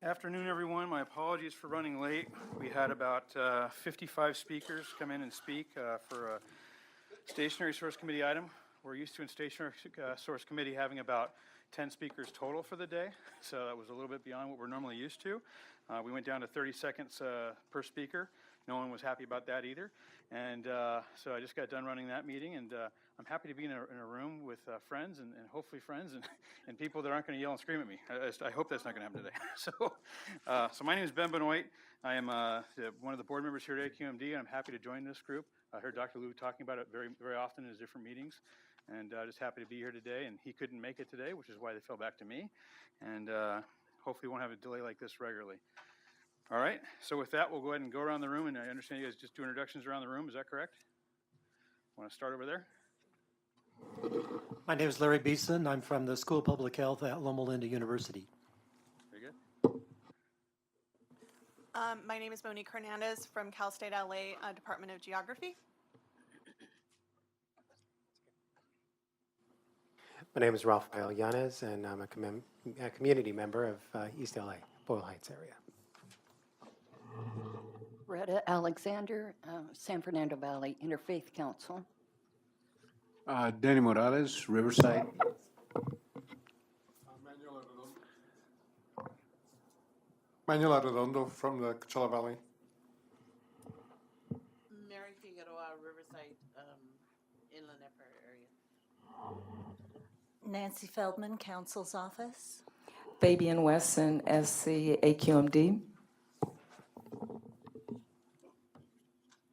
Afternoon, everyone. My apologies for running late. We had about 55 speakers come in and speak for a stationary source committee item. We're used to in stationary source committee having about 10 speakers total for the day, so that was a little bit beyond what we're normally used to. We went down to 30 seconds per speaker. No one was happy about that either. And so I just got done running that meeting, and I'm happy to be in a room with friends and hopefully friends and people that aren't going to yell and scream at me. I hope that's not going to happen today. So my name is Ben Benoit. I am one of the board members here at SCAQMD, and I'm happy to join this group. I heard Dr. Liu talking about it very often in his different meetings, and just happy to be here today. And he couldn't make it today, which is why they fell back to me. And hopefully won't have a delay like this regularly. All right, so with that, we'll go ahead and go around the room, and I understand you guys just do introductions around the room. Is that correct? Want to start over there? My name is Larry Beeson. I'm from the School of Public Health at Loma Linda University. Very good. My name is Monique Hernandez from Cal State LA Department of Geography. My name is Rafael Yanez, and I'm a community member of East LA, Boyle Heights area. Retta Alexander, San Fernando Valley Interfaith Council. Danny Morales, Riverside. Manuel Arredondo from the Coachella Valley. Mary Figueroa, Riverside, Inland Empire area. Nancy Feldman, Council's Office. Fabian Wesson, SCAQMD.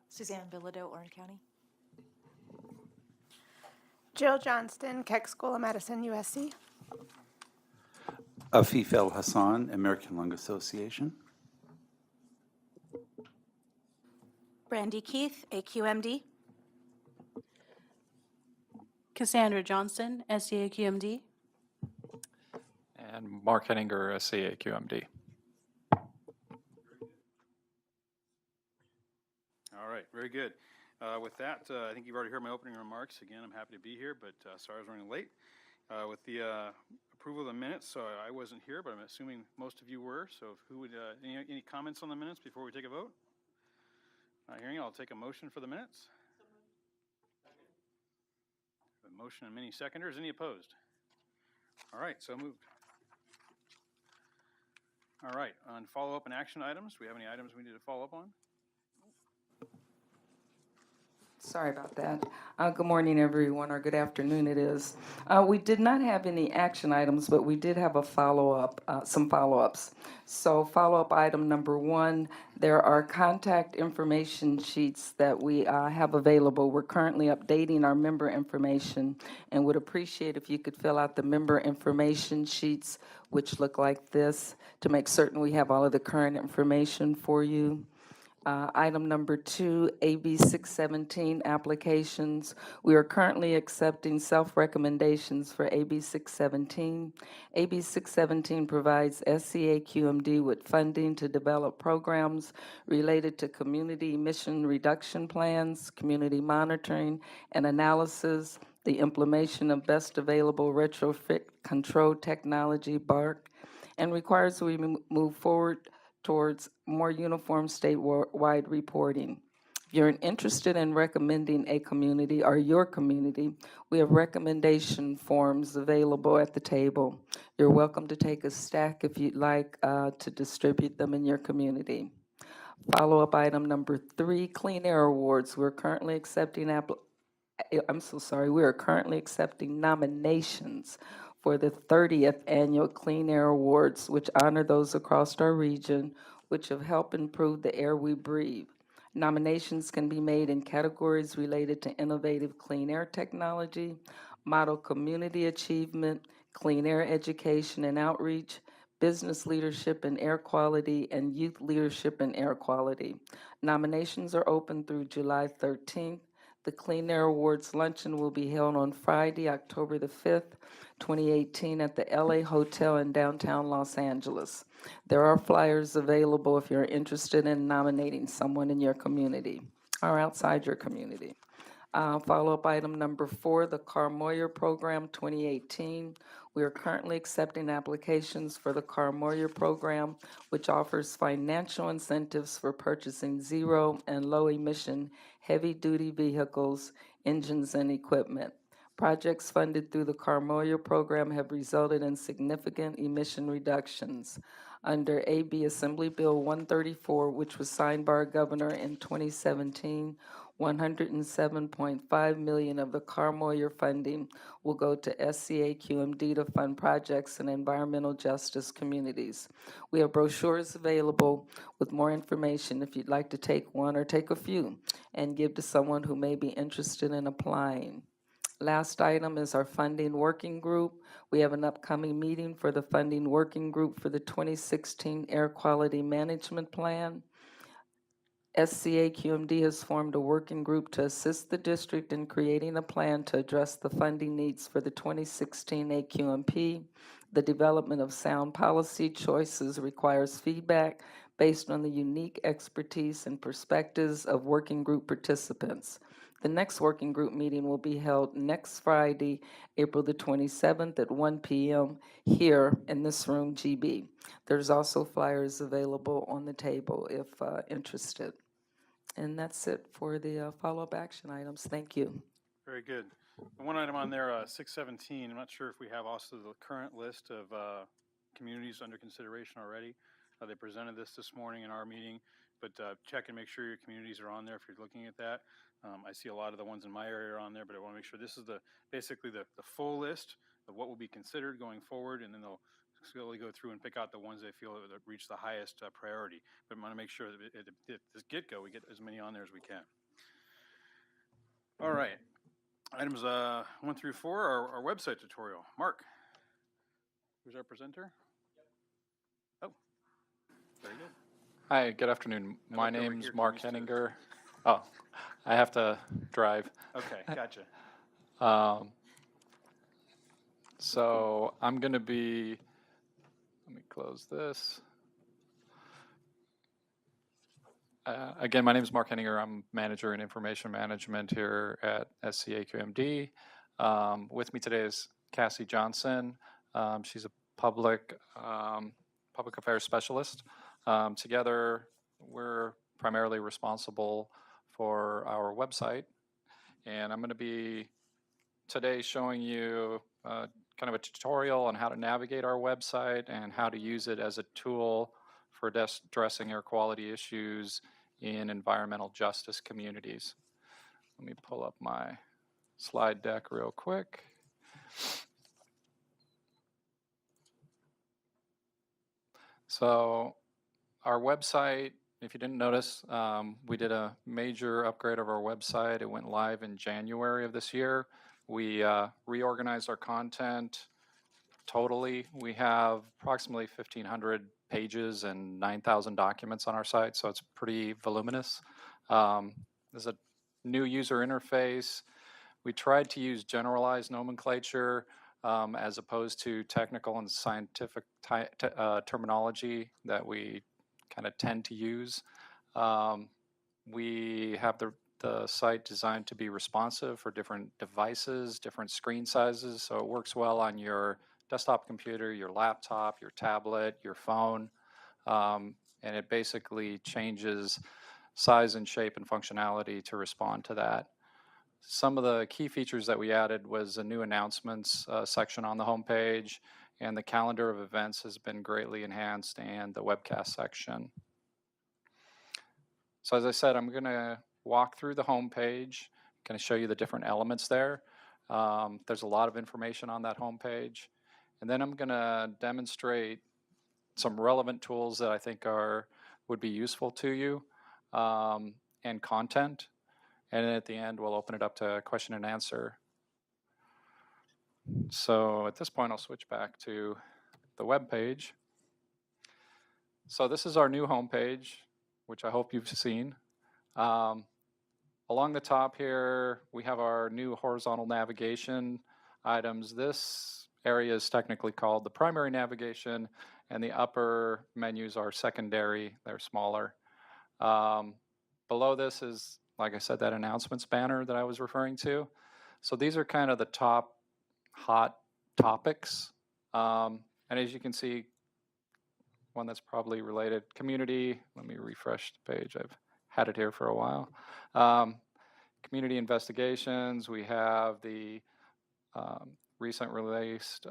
Suzanne Bilodeau, Orange County. Jill Johnston, Keck School of Medicine, USC. Afif El Hassan, American Lung Association. Brandy Keith, AQMD. Cassandra Johnston, SCAQMD. And Mark Henninger, SCAQMD. All right, very good. With that, I think you've already heard my opening remarks. Again, I'm happy to be here, but sorry I was running late. With the approval of the minutes, so I wasn't here, but I'm assuming most of you were. So who would, any comments on the minutes before we take a vote? Not hearing, I'll take a motion for the minutes. A motion and many seconders. Any opposed? All right, so moved. All right, on follow-up and action items, do we have any items we need to follow up on? Sorry about that. Good morning, everyone, or good afternoon it is. We did not have any action items, but we did have a follow-up, some follow-ups. So follow-up item number 1, there are contact information sheets that we have available. We're currently updating our member information and would appreciate if you could fill out the member information sheets, which look like this, to make certain we have all of the current information for you. Item number 2, AB 617 applications. We are currently accepting self-recommendations for AB 617. AB 617 provides SCAQMD with funding to develop programs related to community emission reduction plans, community monitoring and analysis, the implementation of best available retrofit control technology, BARC, and requires we move forward towards more uniform statewide reporting. If you're interested in recommending a community or your community, we have recommendation forms available at the table. You're welcome to take a stack if you'd like to distribute them in your community. Follow-up item number 3, Clean Air Awards. We're currently accepting we are currently accepting nominations for the 30th Annual Clean Air Awards, which honor those across our region which have helped improve the air we breathe. Nominations can be made in categories related to innovative clean air technology, model community achievement, clean air education and outreach, business leadership in air quality, and youth leadership in air quality. Nominations are open through July 13th. The Clean Air Awards luncheon will be held on Friday, October the 5th, 2018 at the LA Hotel in downtown Los Angeles. There are flyers available if you're interested in nominating someone in your community or outside your community. Follow-up item number 4, the Car Moyer Program 2018. We are currently accepting applications for the Car Moyer program, which offers financial incentives for purchasing zero and low emission heavy-duty vehicles, engines, and equipment. Projects funded through the Car Moyer program have resulted in significant emission reductions. Under AB Assembly Bill 134, which was signed by our governor in 2017, $107.5 million of the Car Moyer funding will go to SCAQMD to fund projects in environmental justice communities. We have brochures available with more information if you'd like to take one or take a few and give to someone who may be interested in applying. Last item is our funding working group. We have an upcoming meeting for the funding working group for the 2016 Air Quality Management Plan. SCAQMD has formed a working group to assist the district in creating a plan to address the funding needs for the 2016 AQMP. The development of sound policy choices requires feedback based on the unique expertise and perspectives of working group participants. The next working group meeting will be held next Friday, April the 27th at 1 p.m. here in this room, GB. There's also flyers available on the table if interested. And that's it for the follow-up action items. Thank you. Very good. The one item on there, 617, I'm not sure if we have also the current list of communities under consideration already. They presented this morning in our meeting, but check and make sure your communities are on there if you're looking at that. I see a lot of the ones in my area are on there, but I want to make sure this is basically the full list of what will be considered going forward, and then they'll slowly go through and pick out the ones they feel that reach the highest priority. But I want to make sure that at this get-go, we get as many on there as we can. All right. Items 1 through 4 are our website tutorial. Mark, who's our presenter? Oh, very good. Hi, good afternoon. My name's Mark Henninger. Oh, I have to drive. Okay, gotcha. So I'm going to be, let me close this. Again, my name is Mark Henninger. I'm manager in information management here at SCAQMD. With me today is Cassie Johnson. She's a public affairs specialist. Together, we're primarily responsible for our website, and I'm going to be today showing you kind of a tutorial on how to navigate our website and how to use it as a tool for addressing air quality issues in environmental justice communities. Let me pull up my slide deck real quick. So our website, if you didn't notice, we did a major upgrade of our website. It went live in January of this year. We reorganized our content totally. We have approximately 1,500 pages and 9,000 documents on our site, so it's pretty voluminous. There's a new user interface. We tried to use generalized nomenclature as opposed to technical and scientific terminology that we kind of tend to use. We have the site designed to be responsive for different devices, different screen sizes, so it works well on your desktop computer, your laptop, your tablet, your phone, and it basically changes size and shape and functionality to respond to that. Some of the key features that we added was a new announcements section on the homepage, and the calendar of events has been greatly enhanced, and the webcast section. So as I said, I'm going to walk through the homepage, going to show you the different elements there. There's a lot of information on that homepage. And then I'm going to demonstrate some relevant tools that I think would be useful to you and content. And then at the end, we'll open it up to question and answer. So at this point, I'll switch back to the web page. So this is our new homepage, which I hope you've seen. Along the top here, we have our new horizontal navigation items. This area is technically called the primary navigation, and the upper menus are secondary. They're smaller. Below this is, like I said, that announcements banner that I was referring to. So these are kind of the top hot topics And as you can see, one that's probably related, community, let me refresh the page, I've had it here for a while. Community investigations, we have the recent released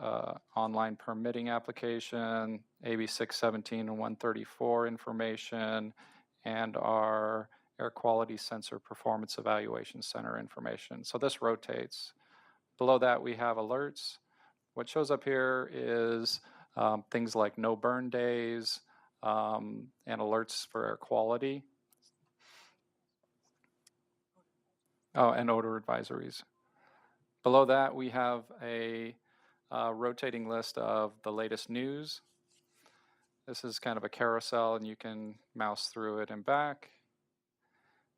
online permitting application, AB 617 and 134 information, and our Air Quality Sensor Performance Evaluation Center information. So this rotates. Below that, we have alerts. What shows up here is things like no burn days and alerts for air quality. Oh, and odor advisories. Below that, we have a rotating list of the latest news. This is kind of a carousel, and you can mouse through it and back.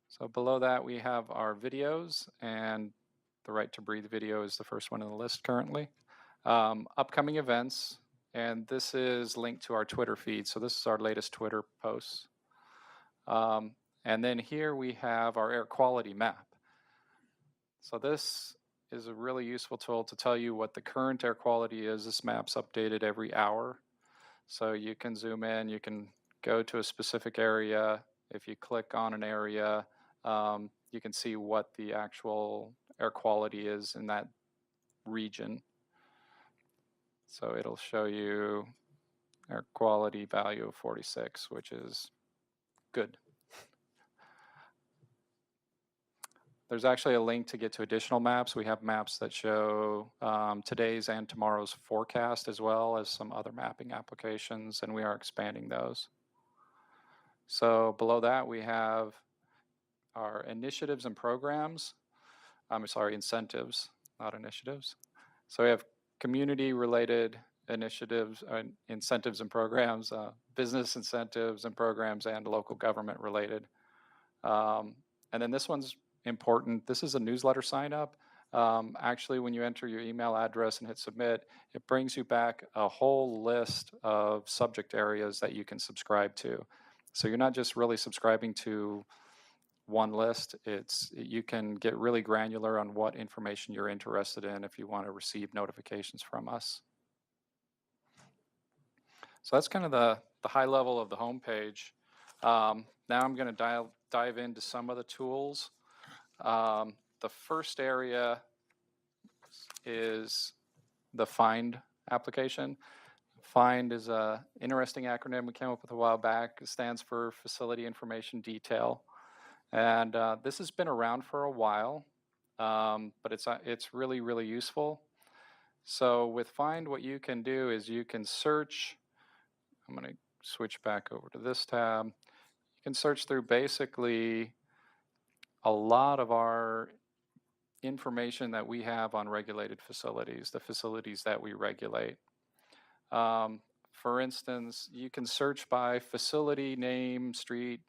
So below that, we have our videos, and the Right to Breathe video is the first one on the list currently. Upcoming events, and this is linked to our Twitter feed. So this is our latest Twitter posts. And then here we have our air quality map. So this is a really useful tool to tell you what the current air quality is. This map's updated every hour. So you can zoom in, you can go to a specific area. If you click on an area, you can see what the actual air quality is in that region. So it'll show you air quality value of 46, which is good. There's actually a link to get to additional maps. We have maps that show today's and tomorrow's forecast, as well as some other mapping applications, and we are expanding those. So below that, we have our initiatives and programs. I'm sorry, incentives, not initiatives. So we have community-related initiatives, incentives and programs, business incentives and programs, and local government-related. And then this one's important. This is a newsletter sign up. Actually, when you enter your email address and hit submit, it brings you back a whole list of subject areas that you can subscribe to. So you're not just really subscribing to one list. You can get really granular on what information you're interested in if you want to receive notifications from us. So that's kind of the high level of the homepage. Now I'm going to dive into some of the tools. The first area is the FIND application. FIND is an interesting acronym we came up with a while back. It stands for Facility Information Detail. And this has been around for a while, but it's really, really useful. So with FIND, what you can do is you can search. I'm going to switch back over to this tab. You can search through basically a lot of our information that we have on regulated facilities, the facilities that we regulate. For instance, you can search by facility name, street,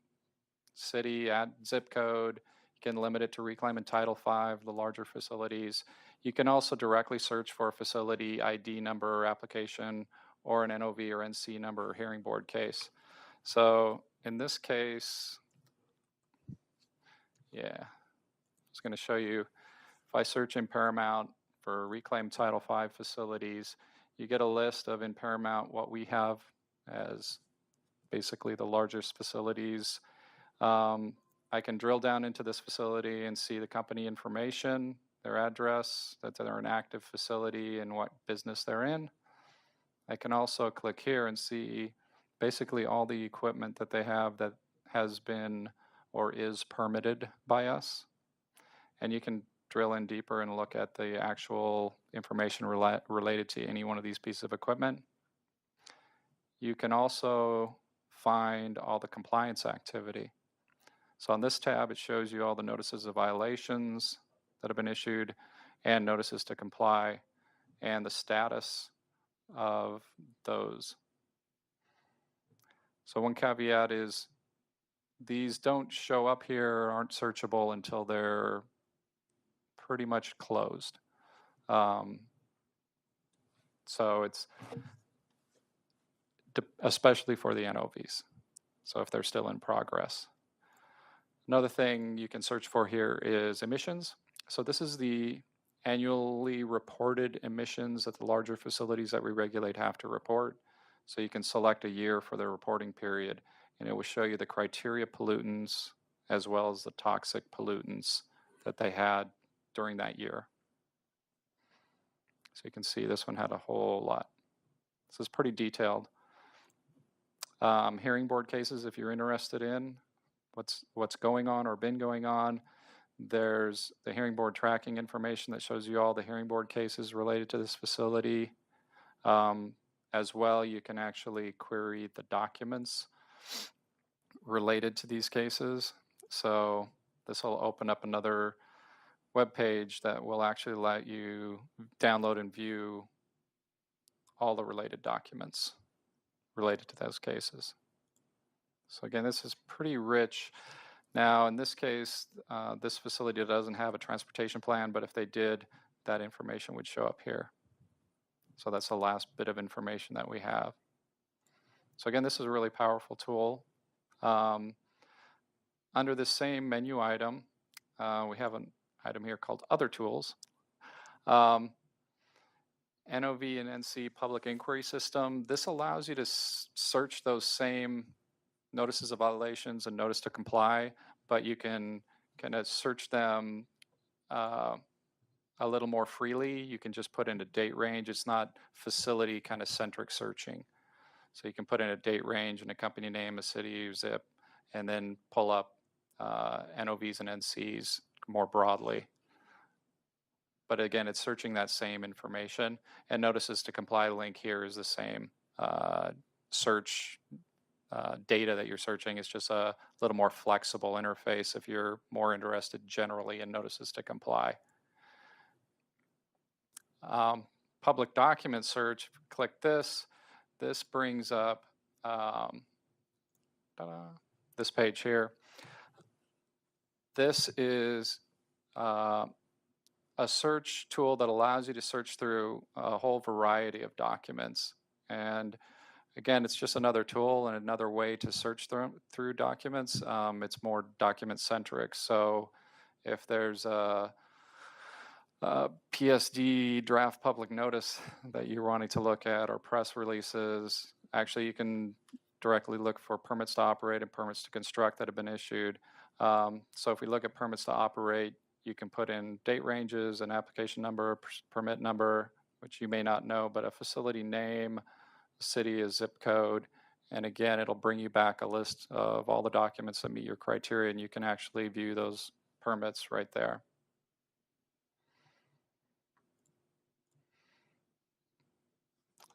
city, add zip code. You can limit it to Reclaim and Title V, the larger facilities. You can also directly search for a facility ID number or application, or an NOV or NC number or hearing board case. So in this case, yeah, I was going to show you, if I search in Paramount for Reclaim Title V facilities, you get a list of, in Paramount, what we have as basically the largest facilities. I can drill down into this facility and see the company information, their address, that they're an active facility, and what business they're in. I can also click here and see basically all the equipment that they have that has been or is permitted by us. And you can drill in deeper and look at the actual information related to any one of these pieces of equipment. You can also find all the compliance activity. So on this tab, it shows you all the notices of violations that have been issued and notices to comply and the status of those. So one caveat is these don't show up here, aren't searchable until they're pretty much closed. So it's especially for the NOVs, so if they're still in progress. Another thing you can search for here is emissions. So this is the annually reported emissions that the larger facilities that we regulate have to report. So you can select a year for the reporting period, and it will show you the criteria pollutants as well as the toxic pollutants that they had during that year. So you can see this one had a whole lot. This is pretty detailed. Hearing board cases, if you're interested in what's going on or been going on, there's the hearing board tracking information that shows you all the hearing board cases related to this facility. As well, you can actually query the documents related to these cases. So this will open up another web page that will actually let you download and view all the related documents related to those cases. So again, this is pretty rich. Now, in this case, this facility doesn't have a transportation plan, but if they did, that information would show up here. So that's the last bit of information that we have. So again, this is a really powerful tool. Under this same menu item, we have an item here called Other Tools. NOV and NC Public Inquiry System. This allows you to search those same notices of violations and notice to comply, but you can kind of search them a little more freely. You can just put in a date range. It's not facility kind of centric searching. So you can put in a date range and a company name, a city, zip, and then pull up NOVs and NCs more broadly. But again, it's searching that same information. And notices to comply link here is the same search data that you're searching. It's just a little more flexible interface if you're more interested generally in notices to comply. Public document search, click this. This brings up this page here. This is a search tool that allows you to search through a whole variety of documents. And again, it's just another tool and another way to search through documents. It's more document centric. So if there's a PSD draft public notice that you're wanting to look at, or press releases, actually you can directly look for permits to operate and permits to construct that have been issued. So if we look at permits to operate, you can put in date ranges, an application number, permit number, which you may not know, but a facility name, city, a zip code, and again, it'll bring you back a list of all the documents that meet your criteria, and you can actually view those permits right there.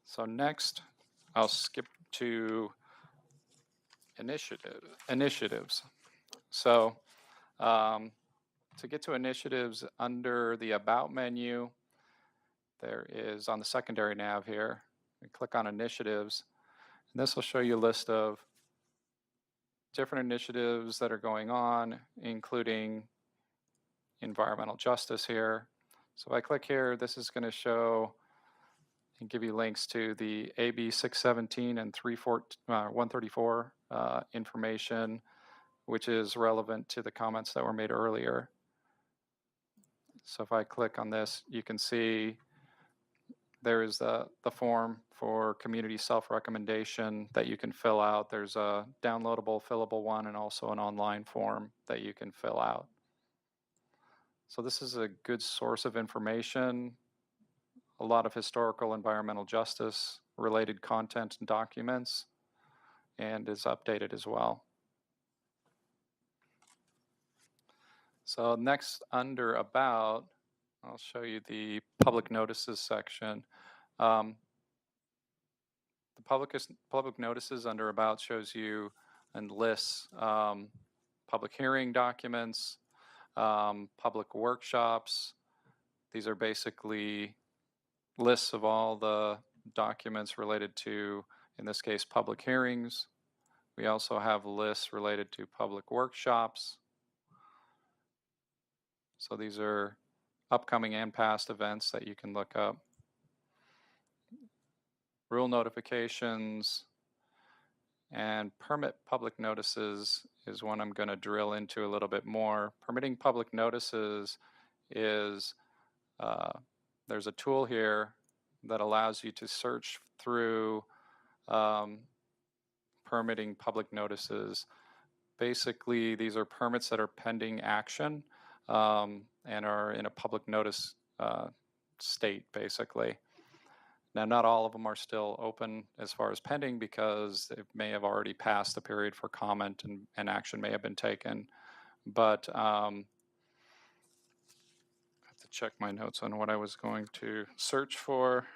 So next, I'll skip to initiatives. So to get to initiatives, under the About menu, there is on the secondary nav here, we click on Initiatives, and this will show you a list of different initiatives that are going on, including environmental justice here. So if I click here, this is going to show and give you links to the AB 617 and 134 information, which is relevant to the comments that were made earlier. So if I click on this, you can see there is the form for community self-recommendation that you can fill out. There's a downloadable, fillable one, and also an online form that you can fill out. So this is a good source of information, a lot of historical environmental justice related content and documents, and is updated as well. So next, under About, I'll show you the public notices section. The public notices under About shows you and lists public hearing documents, public workshops. These are basically lists of all the documents related to, in this case, public hearings. We also have lists related to public workshops. So these are upcoming and past events that you can look up. Rule notifications and permit public notices is one I'm going to drill into a little bit more. Permitting public notices is there's a tool here that allows you to search through permitting public notices. Basically, these are permits that are pending action and are in a public notice state, basically. Now, not all of them are still open as far as pending because it may have already passed the period for comment and action may have been taken. But I have to check my notes on what I was going to search for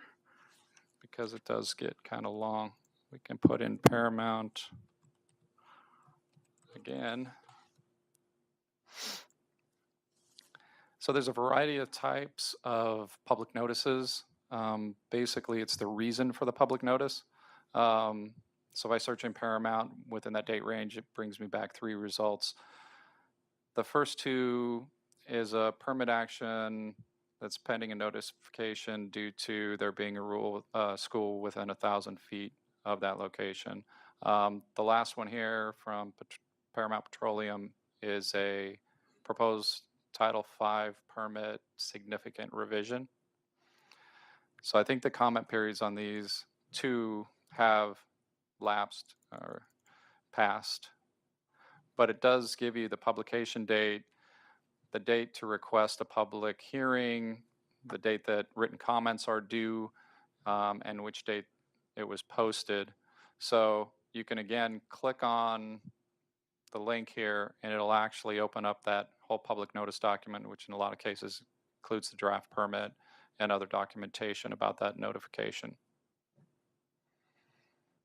because it does get kind of long. We can put in Paramount again. So there's a variety of types of public notices. Basically, it's the reason for the public notice. So if I search in Paramount within that date range, it brings me back 3 results. The first 2 is a permit action that's pending a notification due to there being a school within 1,000 feet of that location. The last one here from Paramount Petroleum is a proposed Title V permit significant revision. So I think the comment periods on these 2 have lapsed or passed, but it does give you the publication date, the date to request a public hearing, the date that written comments are due, and which date it was posted. So you can again click on the link here and it'll actually open up that whole public notice document, which in a lot of cases includes the draft permit and other documentation about that notification.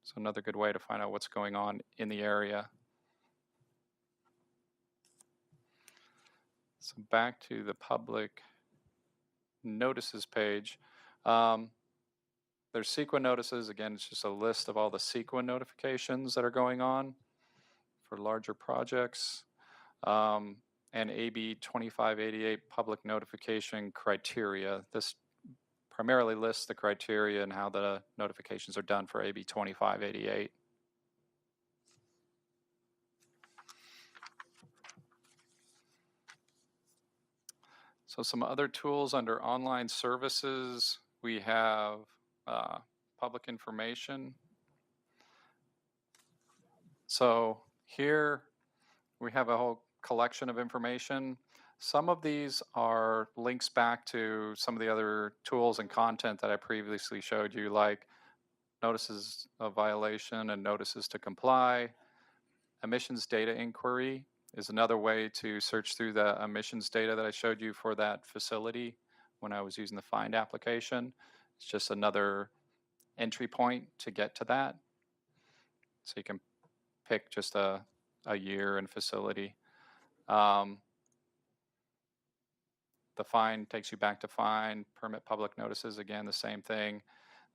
So another good way to find out what's going on in the area. So back to the public notices page. There's CEQA notices. Again, it's just a list of all the CEQA notifications that are going on for larger projects. And AB 2588 public notification criteria. This primarily lists the criteria and how the notifications are done for AB 2588. So some other tools under online services, we have public information. So here we have a whole collection of information. Some of these are links back to some of the other tools and content that I previously showed you, like notices of violation and notices to comply. Emissions data inquiry is another way to search through the emissions data that I showed you for that facility when I was using the find application. It's just another entry point to get to that. So you can pick just a year and facility. The find takes you back to find. Permit public notices, again, the same thing.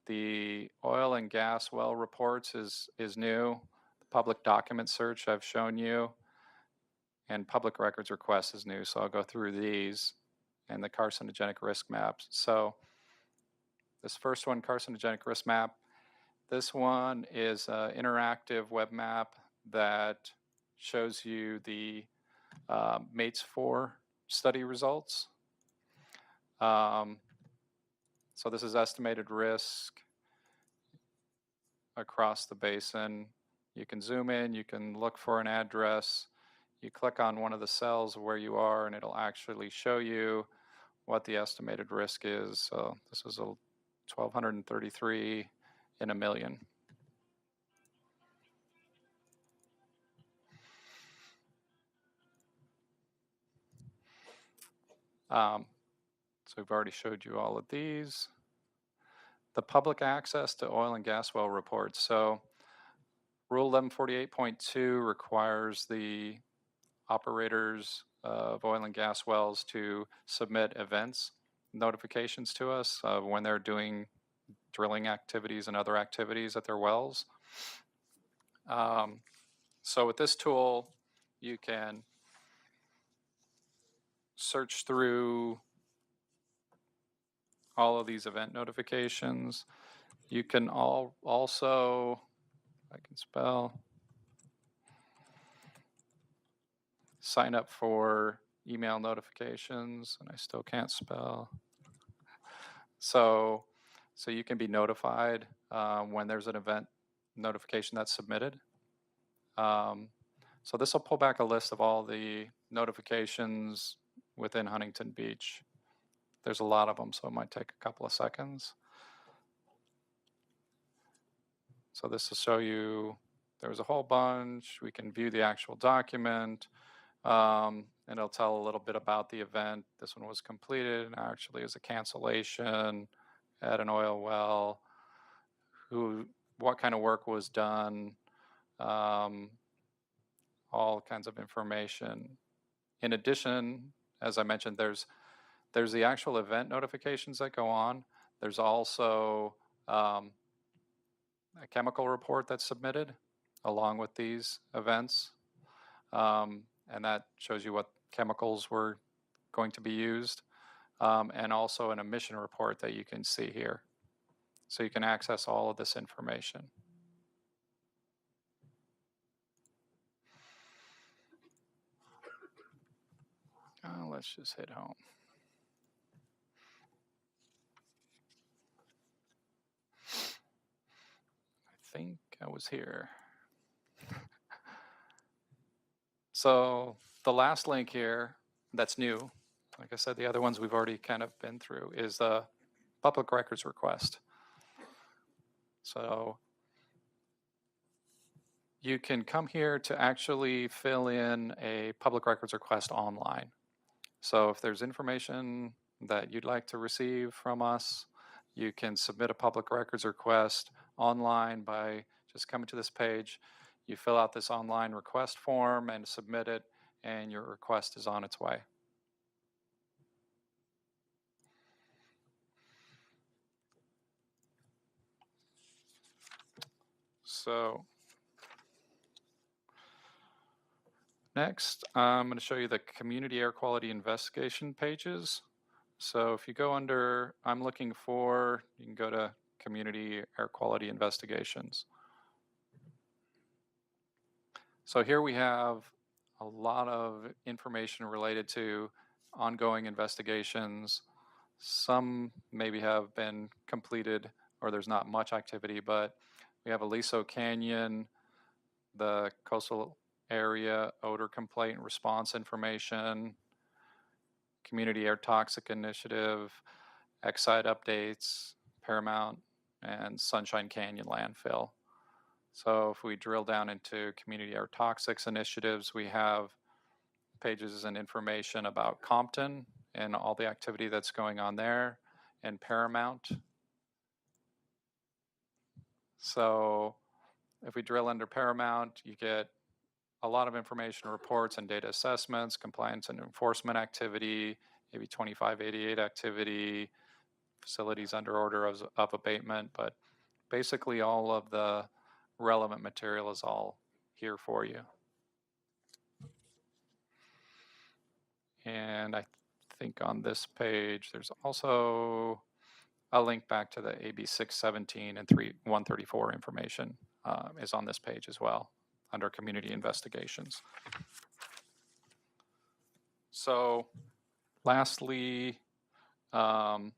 The oil and gas well reports is new. The public document search I've shown you. And public records request is new, so I'll go through these. And the carcinogenic risk maps. So this first one, carcinogenic risk map, this one is an interactive web map that shows you the MATES 4 study results. So this is estimated risk across the basin. You can zoom in, you can look for an address, you click on one of the cells where you are and it'll actually show you what the estimated risk is. So this is a 1,233 in a million. So we've already showed you all of these. The public access to oil and gas well reports. So Rule 1148.2 requires the operators of oil and gas wells to submit events notifications to us of when they're doing drilling activities and other activities at their wells. So with this tool, you can search through all of these event notifications. You can also, I can spell, sign up for email notifications, and I still can't spell. So you can be notified when there's an event notification that's submitted. So this will pull back a list of all the notifications within Huntington Beach. There's a lot of them, so it might take a couple of seconds. So this will show you there was a whole bunch. We can view the actual document, and it'll tell a little bit about the event. This one was completed and actually is a cancellation at an oil well, what kind of work was done, all kinds of information. In addition, as I mentioned, there's the actual event notifications that go on. There's also a chemical report that's submitted along with these events. And that shows you what chemicals were going to be used. And also an emission report that you can see here. So you can access all of this information. Let's just hit home. I think I was here. So the last link here that's new, like I said, the other ones we've already kind of been through, is the public records request. So you can come here to actually fill in a public records request online. So if there's information that you'd like to receive from us, you can submit a public records request online by just coming to this page. You fill out this online request form and submit it, and your request is on its way. So next, I'm going to show you the community air quality investigation pages. So if you go under, I'm looking for, you can go to community air quality investigations. So here we have a lot of information related to ongoing investigations. Some maybe have been completed or there's not much activity, but we have Aliso Canyon, the coastal area odor complaint response information, Community Air Toxic Initiative, Exide updates, Paramount, and Sunshine Canyon landfill. So if we drill down into Community Air Toxics initiatives, we have pages and information about Compton and all the activity that's going on there, and Paramount. So if we drill under Paramount, you get a lot of information, reports and data assessments, compliance and enforcement activity, maybe 2588 activity, facilities under order of abatement, but basically all of the relevant material is all here for you. And I think on this page, there's also a link back to the AB 617 and 134 information is on this page as well, under community investigations. So lastly, kind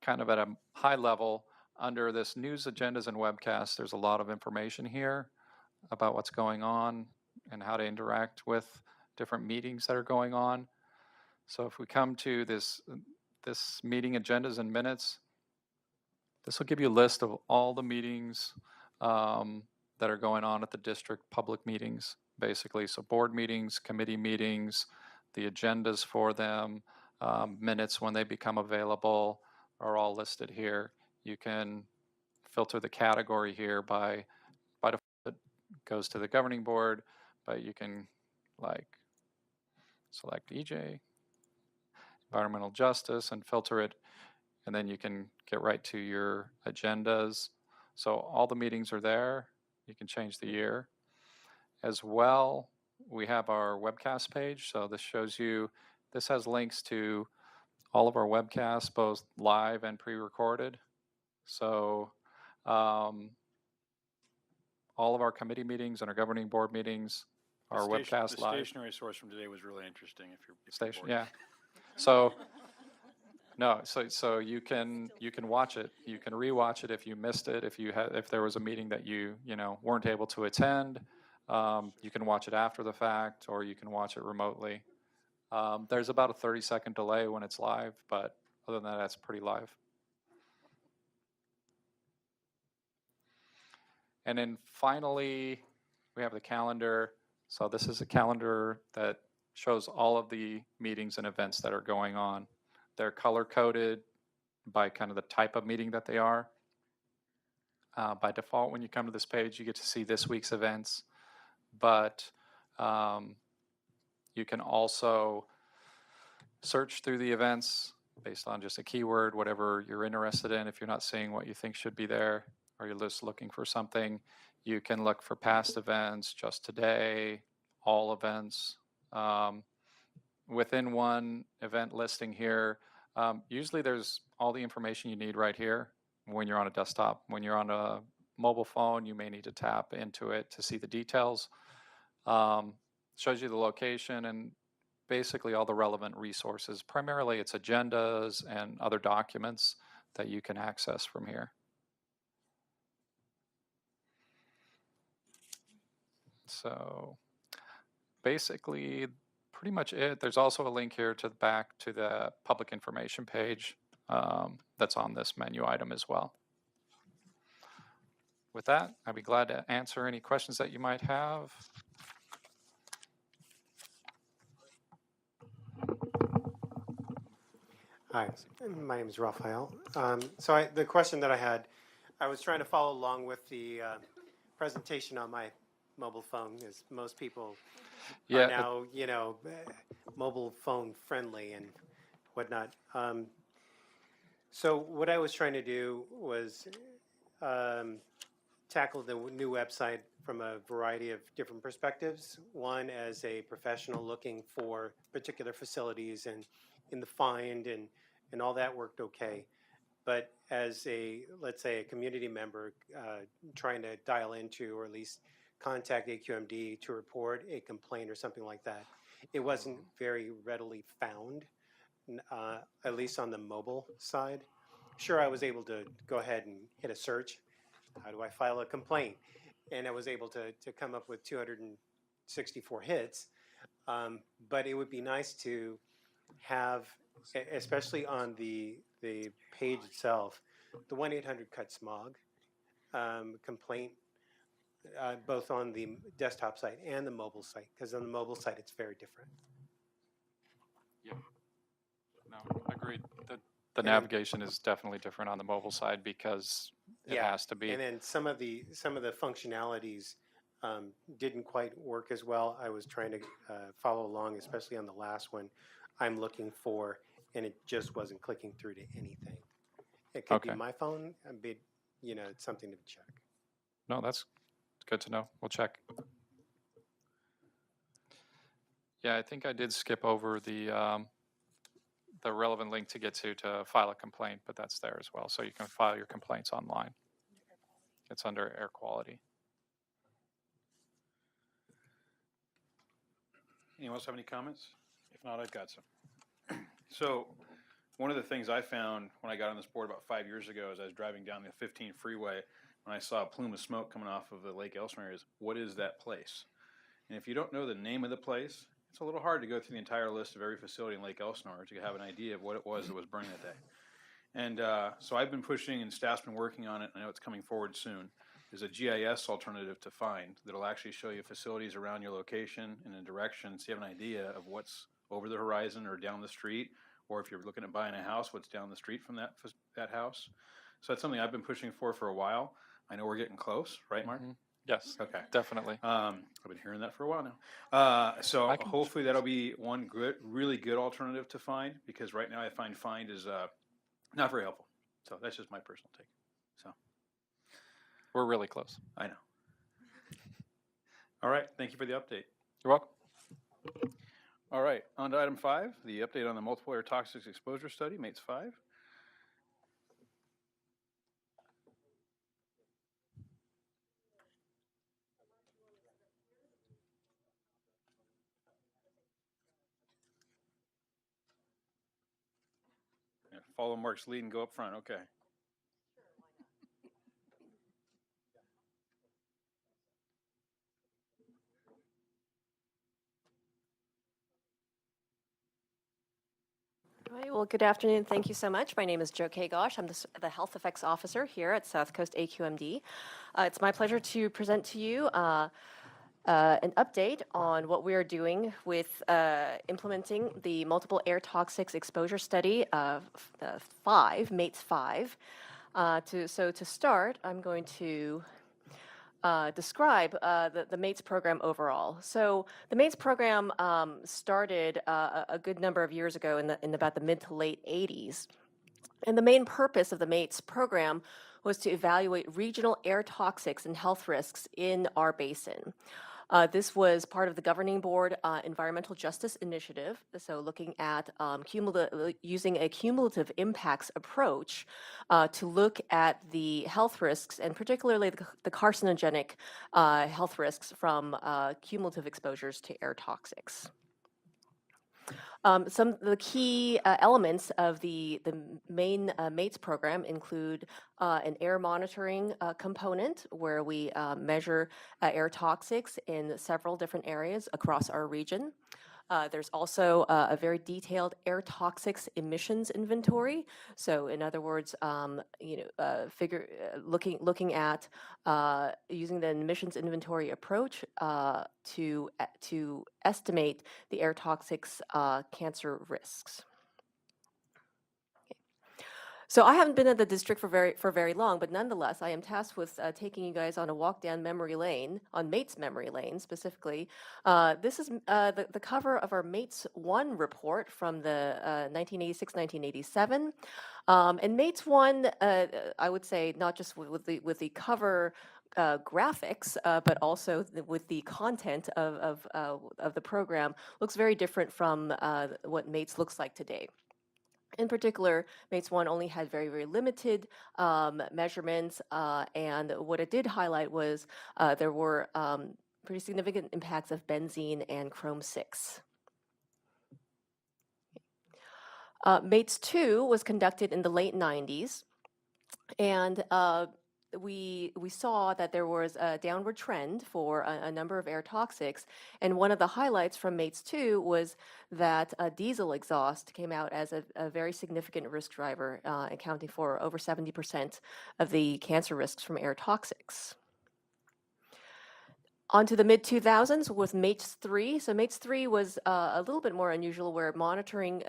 of at a high level, under this news agendas and webcasts, there's a lot of information here about what's going on and how to interact with different meetings that are going on. So if we come to this meeting agendas and minutes, this will give you a list of all the meetings that are going on at the district, public meetings, basically. So board meetings, committee meetings, the agendas for them, minutes when they become available are all listed here. You can filter the category here by default it goes to the governing board, but you can like select EJ, environmental justice, and filter it, and then you can get right to your agendas. So all the meetings are there. You can change the year. As well, we have our webcast page. So this shows you, this has links to all of our webcasts, both live and pre-recorded. So all of our committee meetings and our governing board meetings are webcast live. The stationary source from today was really interesting. If you're Yeah. So No, so you can watch it. You can rewatch it if you missed it. If there was a meeting that you weren't able to attend, you can watch it after the fact, or you can watch it remotely. There's about a 30-second delay when it's live, but other than that, that's pretty live. And then finally, we have the calendar. So this is a calendar that shows all of the meetings and events that are going on. They're color-coded by kind of the type of meeting that they are. By default, when you come to this page, you get to see this week's events, but you can also search through the events based on just a keyword, whatever you're interested in. If you're not seeing what you think should be there, or you're just looking for something, you can look for past events, just today, all events. Within one event listing here, usually there's all the information you need right here when you're on a desktop. When you're on a mobile phone, you may need to tap into it to see the details. Shows you the location and basically all the relevant resources. Primarily it's agendas and other documents that you can access from here. So basically pretty much it. There's also a link here to the back to the public information page that's on this menu item as well. With that, I'd be glad to answer any questions that you might have. Hi, my name is Raphael. The question that I had, I was trying to follow along with the presentation on my mobile phone, as most people are now, mobile phone friendly and whatnot. So what I was trying to do was tackle the new website from a variety of different perspectives. One, as a professional looking for particular facilities and in the find and all that worked okay. But as let's say a community member trying to dial into or at least contact AQMD to report a complaint or something like that, it wasn't very readily found, at least on the mobile side. Sure, I was able to go ahead and hit a search. How do I file a complaint? And I was able to come up with 264 hits. But it would be nice to have, especially on the page itself, the 1-800-CUT-SMOG complaint, both on the desktop site and the mobile site, because on the mobile site it's very different. Yeah, no, agreed. The navigation is definitely different on the mobile side because it has to be. And then some of the functionalities didn't quite work as well. I was trying to follow along, especially on the last one. I'm looking for, and it just wasn't clicking through to anything. It could be my phone, but it's something to check. No, that's good to know. We'll check. Yeah, I think I did skip over the relevant link to get to file a complaint, but that's there as well. So you can file your complaints online. It's under air quality. Anyone else have any comments? If not, I've got some. So one of the things I found when I got on this board about 5 years ago as I was driving down the 15 freeway, when I saw a plume of smoke coming off of the Lake Elsinore, is what is that place? And if you don't know the name of the place, it's a little hard to go through the entire list of every facility in Lake Elsinore to have an idea of what it was that was burning that day. And so I've been pushing, and staff's been working on it. I know it's coming forward soon. There's a GIS alternative to find that'll actually show you facilities around your location in a direction, so you have an idea of what's over the horizon or down the street, or if you're looking at buying a house, what's down the street from that house. So that's something I've been pushing for a while. I know we're getting close, right, Mark? Mm-hmm. Yes, okay, definitely. I've been hearing that for a while now. So hopefully that'll be one really good alternative to find, because right now I find is not very helpful. So that's just my personal take. So we're really close. I know. All right, thank you for the update. You're welcome. All right, on to item 5, the update on the multiple air toxics exposure study, MATES 5. follow Mark's lead and go up front. Okay. All right, well, good afternoon. Thank you so much. My name is Jo Kagosh. I'm the Health Effects Officer here at South Coast AQMD. It's my pleasure to present to you an update on what we are doing with implementing the multiple air toxics exposure study of MATES 5. So to start, I'm going to describe the MATES program overall. So the MATES program started a good number of years ago in about the mid to late 80s. And the main purpose of the MATES program was to evaluate regional air toxics and health risks in our basin. This was part of the Governing Board Environmental Justice Initiative, so looking at using a cumulative impacts approach to look at the health risks, and particularly the carcinogenic health risks from cumulative exposures to air toxics. Some of the key elements of the main MATES program include an air monitoring component where we measure air toxics in several different areas across our region. There's also a very detailed air toxics emissions inventory. So, in other words, looking at using the emissions inventory approach to estimate the air toxics cancer risks. So I haven't been at the district for very long, but nonetheless, I am tasked with taking you guys on a walk down memory lane, on MATES memory lane specifically. This is the cover of our MATES 1 report from the 1986-1987. And MATES 1, I would say, not just with the cover graphics, but also with the content of the program, looks very different from what MATES looks like today. In particular, MATES 1 only had very, very limited measurements, and what it did highlight was there were pretty significant impacts of benzene and chrome-6. MATES 2 was conducted in the late 90s, and we saw that there was a downward trend for a number of air toxics, and one of the highlights from MATES 2 was that diesel exhaust came out as a very significant risk driver, accounting for over 70% of the cancer risks from air toxics. On to the mid-2000s with MATES 3. So MATES 3 was a little bit more unusual, where monitoring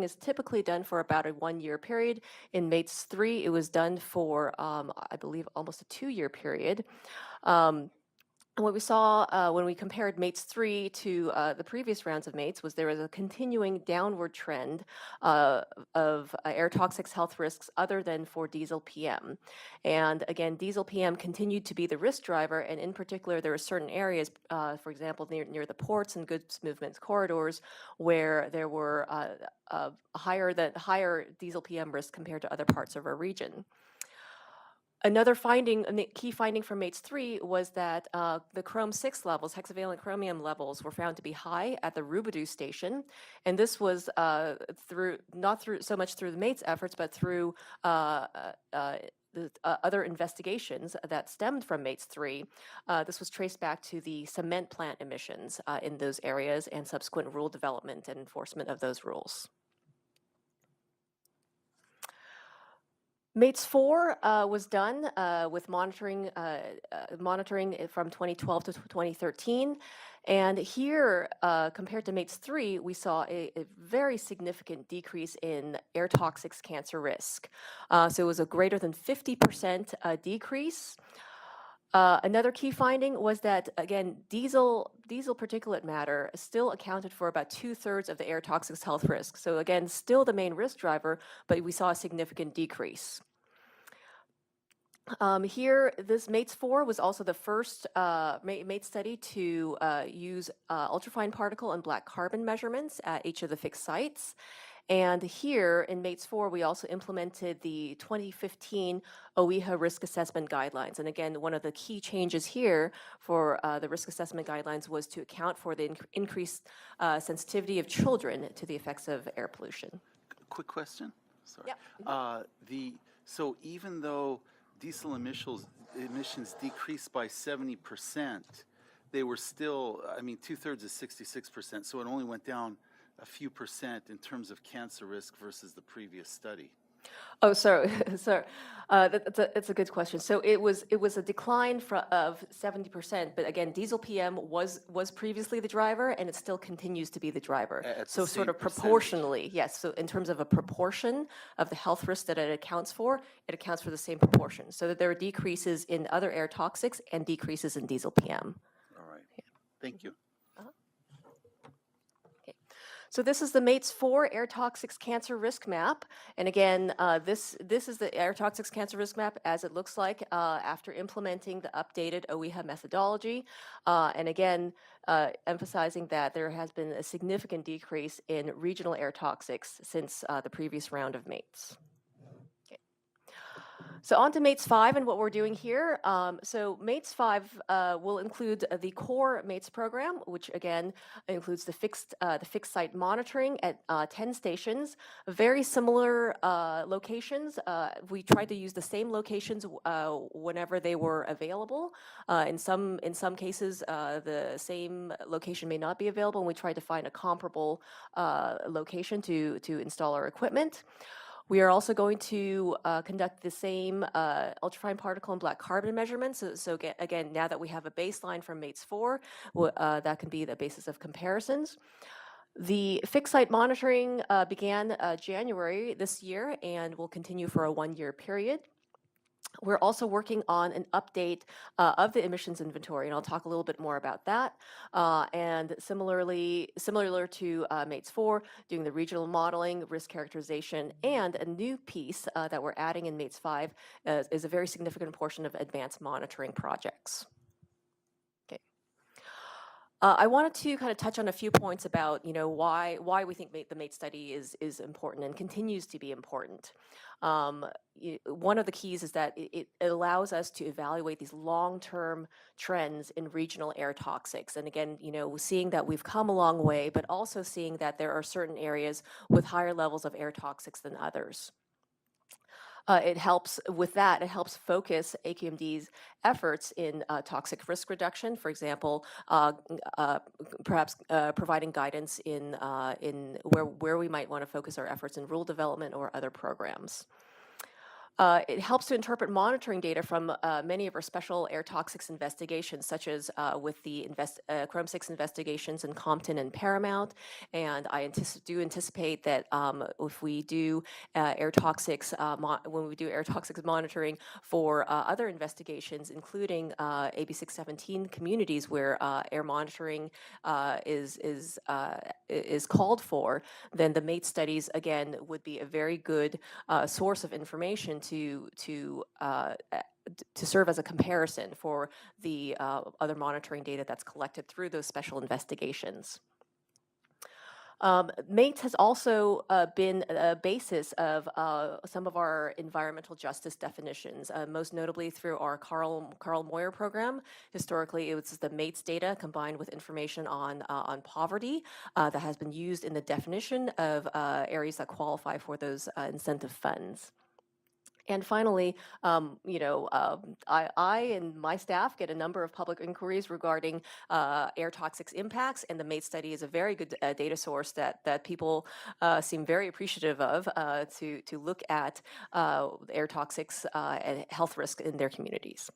is typically done for about a 1-year period. In MATES 3, it was done for, I believe, almost a 2-year period. And what we saw when we compared MATES 3 to the previous rounds of MATES was there was a continuing downward trend of air toxics health risks other than for diesel PM. And again, diesel PM continued to be the risk driver, and in particular, there were certain areas, for example, near the ports and goods movements corridors, where there were higher diesel PM risk compared to other parts of our region. Another finding, a key finding from MATES 3 was that the chrome-6 levels, hexavalent chromium levels, were found to be high at the Rubidoux station, and this was not so much through the MATES efforts, but through the other investigations that stemmed from MATES 3. This was traced back to the cement plant emissions in those areas and subsequent rule development and enforcement of those rules. MATES 4 was done with monitoring from 2012 to 2013. And here, compared to MATES 3, we saw a very significant decrease in air toxics cancer risk. So it was a greater than 50% decrease. Another key finding was that, again, diesel particulate matter still accounted for about 2/3 of the air toxics health risk. So again, still the main risk driver, but we saw a significant decrease. Here, this MATES 4 was also the first MATES study to use ultrafine particle and black carbon measurements at each of the fixed sites. And here in MATES 4, we also implemented the 2015 OEHA risk assessment guidelines. And again, one of the key changes here for the risk assessment guidelines was to account for the increased sensitivity of children to the effects of air pollution. Quick question. sorry. Yep. So even though diesel emissions decreased by 70%, they were still, I mean, 2/3 is 66%, so it only went down a few percent in terms of cancer risk versus the previous study. Oh, sorry, sorry. It's a good question. So it was a decline of 70%, but again, diesel PM was previously the driver, and it still continues to be the driver. At the So sort same of percentage. proportionally, yes. So in terms of a proportion of the health risk that it accounts for the same proportion. So that there are decreases in other air toxics and decreases in diesel PM. All right. Thank you. So this is the MATES-4 air toxics cancer risk map. And again, this is the air toxics cancer risk map as it looks like after implementing the updated OEHA methodology. And again, emphasizing that there has been a significant decrease in regional air toxics since the previous round of MATES. So on to MATES-5 and what we're doing here. So MATES-5 will include the core MATES program, which again includes the fixed site monitoring at 10 stations, very similar locations. We tried to use the same locations whenever they were available. In some cases, the same location may not be available, and we tried to find a comparable location to install our equipment. We are also going to conduct the same ultrafine particle and black carbon measurements. So again, now that we have a baseline from MATES-4, that can be the basis of comparisons. The fixed site monitoring began January this year and will continue for a 1-year period. We're also working on an update of the emissions inventory, and I'll talk a little bit more about that. And similar to MATES-4, doing the regional modeling, risk characterization, and a new piece that we're adding in MATES-5 is a very significant portion of advanced monitoring projects. I wanted to kind of touch on a few points about, why we think the MATES study is important and continues to be important. One of the keys is that it allows us to evaluate these long-term trends in regional air toxics. And again, seeing that we've come a long way, but also seeing that there are certain areas with higher levels of air toxics than others. It helps focus AQMD's efforts in toxic risk reduction, for example, perhaps providing guidance in where we might want to focus our efforts in rule development or other programs. It helps to interpret monitoring data from many of our special air toxics investigations, such as with the Chrome 6 investigations in Compton and Paramount. And I do anticipate that if we do air toxics, when we do air toxics monitoring for other investigations, including AB 617 communities where air monitoring is called for, then the MATES studies again would be a very good source of information to serve as a comparison for the other monitoring data that's collected through those special investigations. MATES has also been a basis of some of our environmental justice definitions, most notably through our Carl Moyer program. Historically, it was the MATES data combined with information on poverty that has been used in the definition of areas that qualify for those incentive funds. And finally, I and my staff get a number of public inquiries regarding air toxics impacts, and the MATES study is a very good data source that people seem very appreciative of to look at air toxics and health risk in their communities.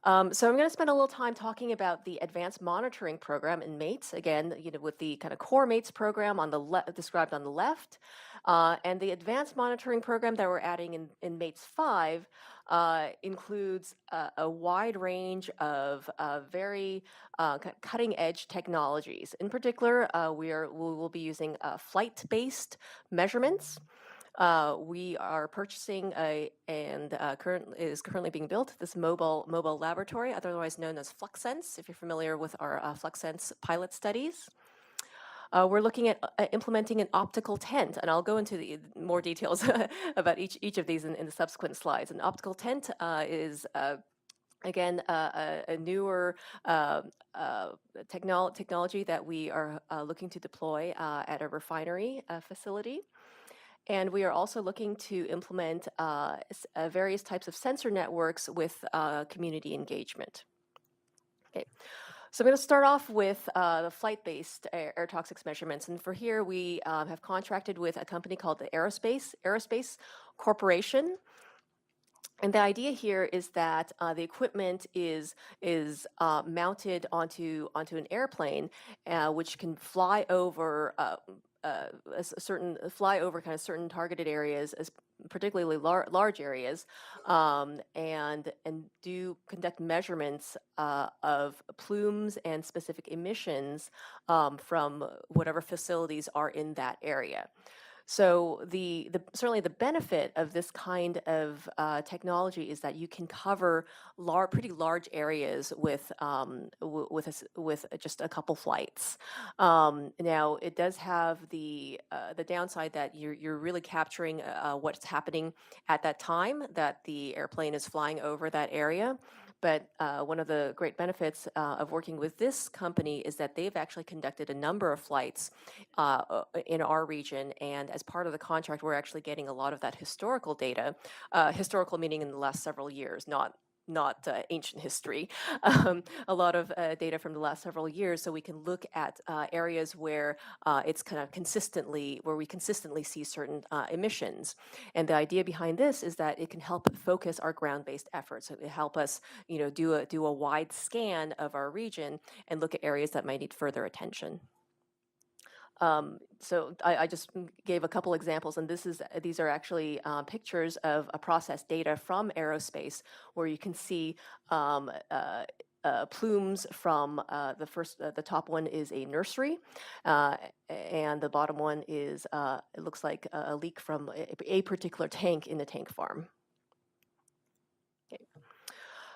So I'm going to spend a little time talking about the advanced monitoring program in MATES, again, with the kind of core MATES program on the described on the left, and the advanced monitoring program that we're adding in MATES-5 includes a wide range of very cutting-edge technologies. In particular, we will be using flight-based measurements. We are purchasing and is currently being built this mobile laboratory, otherwise known as FluxSense, if you're familiar with our FluxSense pilot studies. We're looking at implementing an optical tent, and I'll go into the more details about each of these in the subsequent slides. An optical tent is again, a newer technology that we are looking to deploy at a refinery facility. And we are also looking to implement various types of sensor networks with community engagement. Okay. So I'm going to start off with the flight-based air toxics measurements. And for here, we have contracted with a company called the Aerospace Corporation. And the idea here is that the equipment is mounted onto an airplane, which can fly over kind of certain targeted areas, as particularly large areas, and do conduct measurements of plumes and specific emissions from whatever facilities are in that area. So certainly the benefit of this kind of technology is that you can cover pretty large areas with just a couple flights. Now it does have the downside that you're really capturing what's happening at that time that the airplane is flying over that area. But one of the great benefits of working with this company is that they've actually conducted a number of flights in our region, and as part of the contract, we're actually getting a lot of that historical data, historical meaning in the last several years, not ancient history, a lot of data from the last several years, so we can look at areas where it's kind of where we consistently see certain emissions. And the idea behind this is that it can help focus our ground-based efforts. It will help us, do a wide scan of our region and look at areas that might need further attention. So I just gave a couple examples, and these are actually pictures of processed data from aerospace, where you can see plumes from the top one is a nursery, and the bottom one is it looks like a leak from a particular tank in the tank farm. Okay.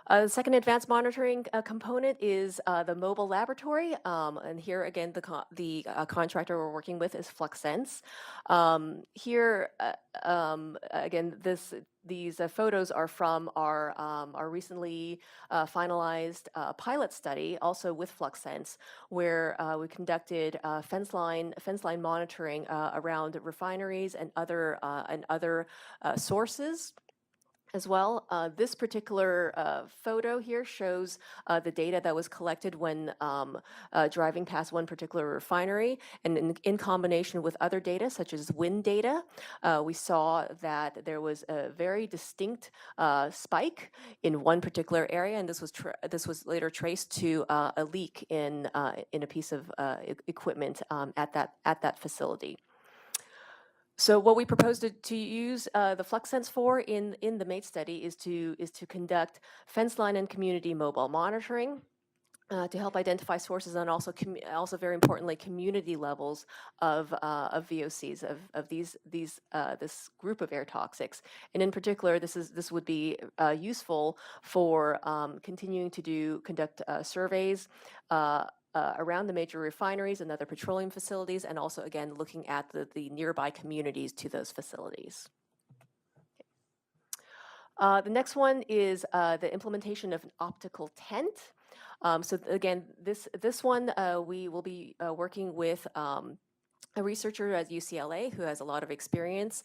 The second advanced monitoring component is the mobile laboratory, and here again the contractor we're working with is FluxSense. Here again these photos are from our recently finalized pilot study, also with FluxSense, where we conducted fence line monitoring around refineries and other sources as well. This particular photo here shows the data that was collected when driving past one particular refinery, and in combination with other data such as wind data, we saw that there was a very distinct spike in one particular area, and this was later traced to a leak in a piece of equipment at that facility. So what we proposed to use the FluxSense for in the MATE study is to conduct fence line and community mobile monitoring to help identify sources, and also very importantly community levels of VOCs of this group of air toxics. And in particular, this would be useful for continuing to conduct surveys around the major refineries and other petroleum facilities, and also, again, looking at the nearby communities to those facilities. The next one is the implementation of an optical tent. So again, this one we will be working with a researcher at UCLA who has a lot of experience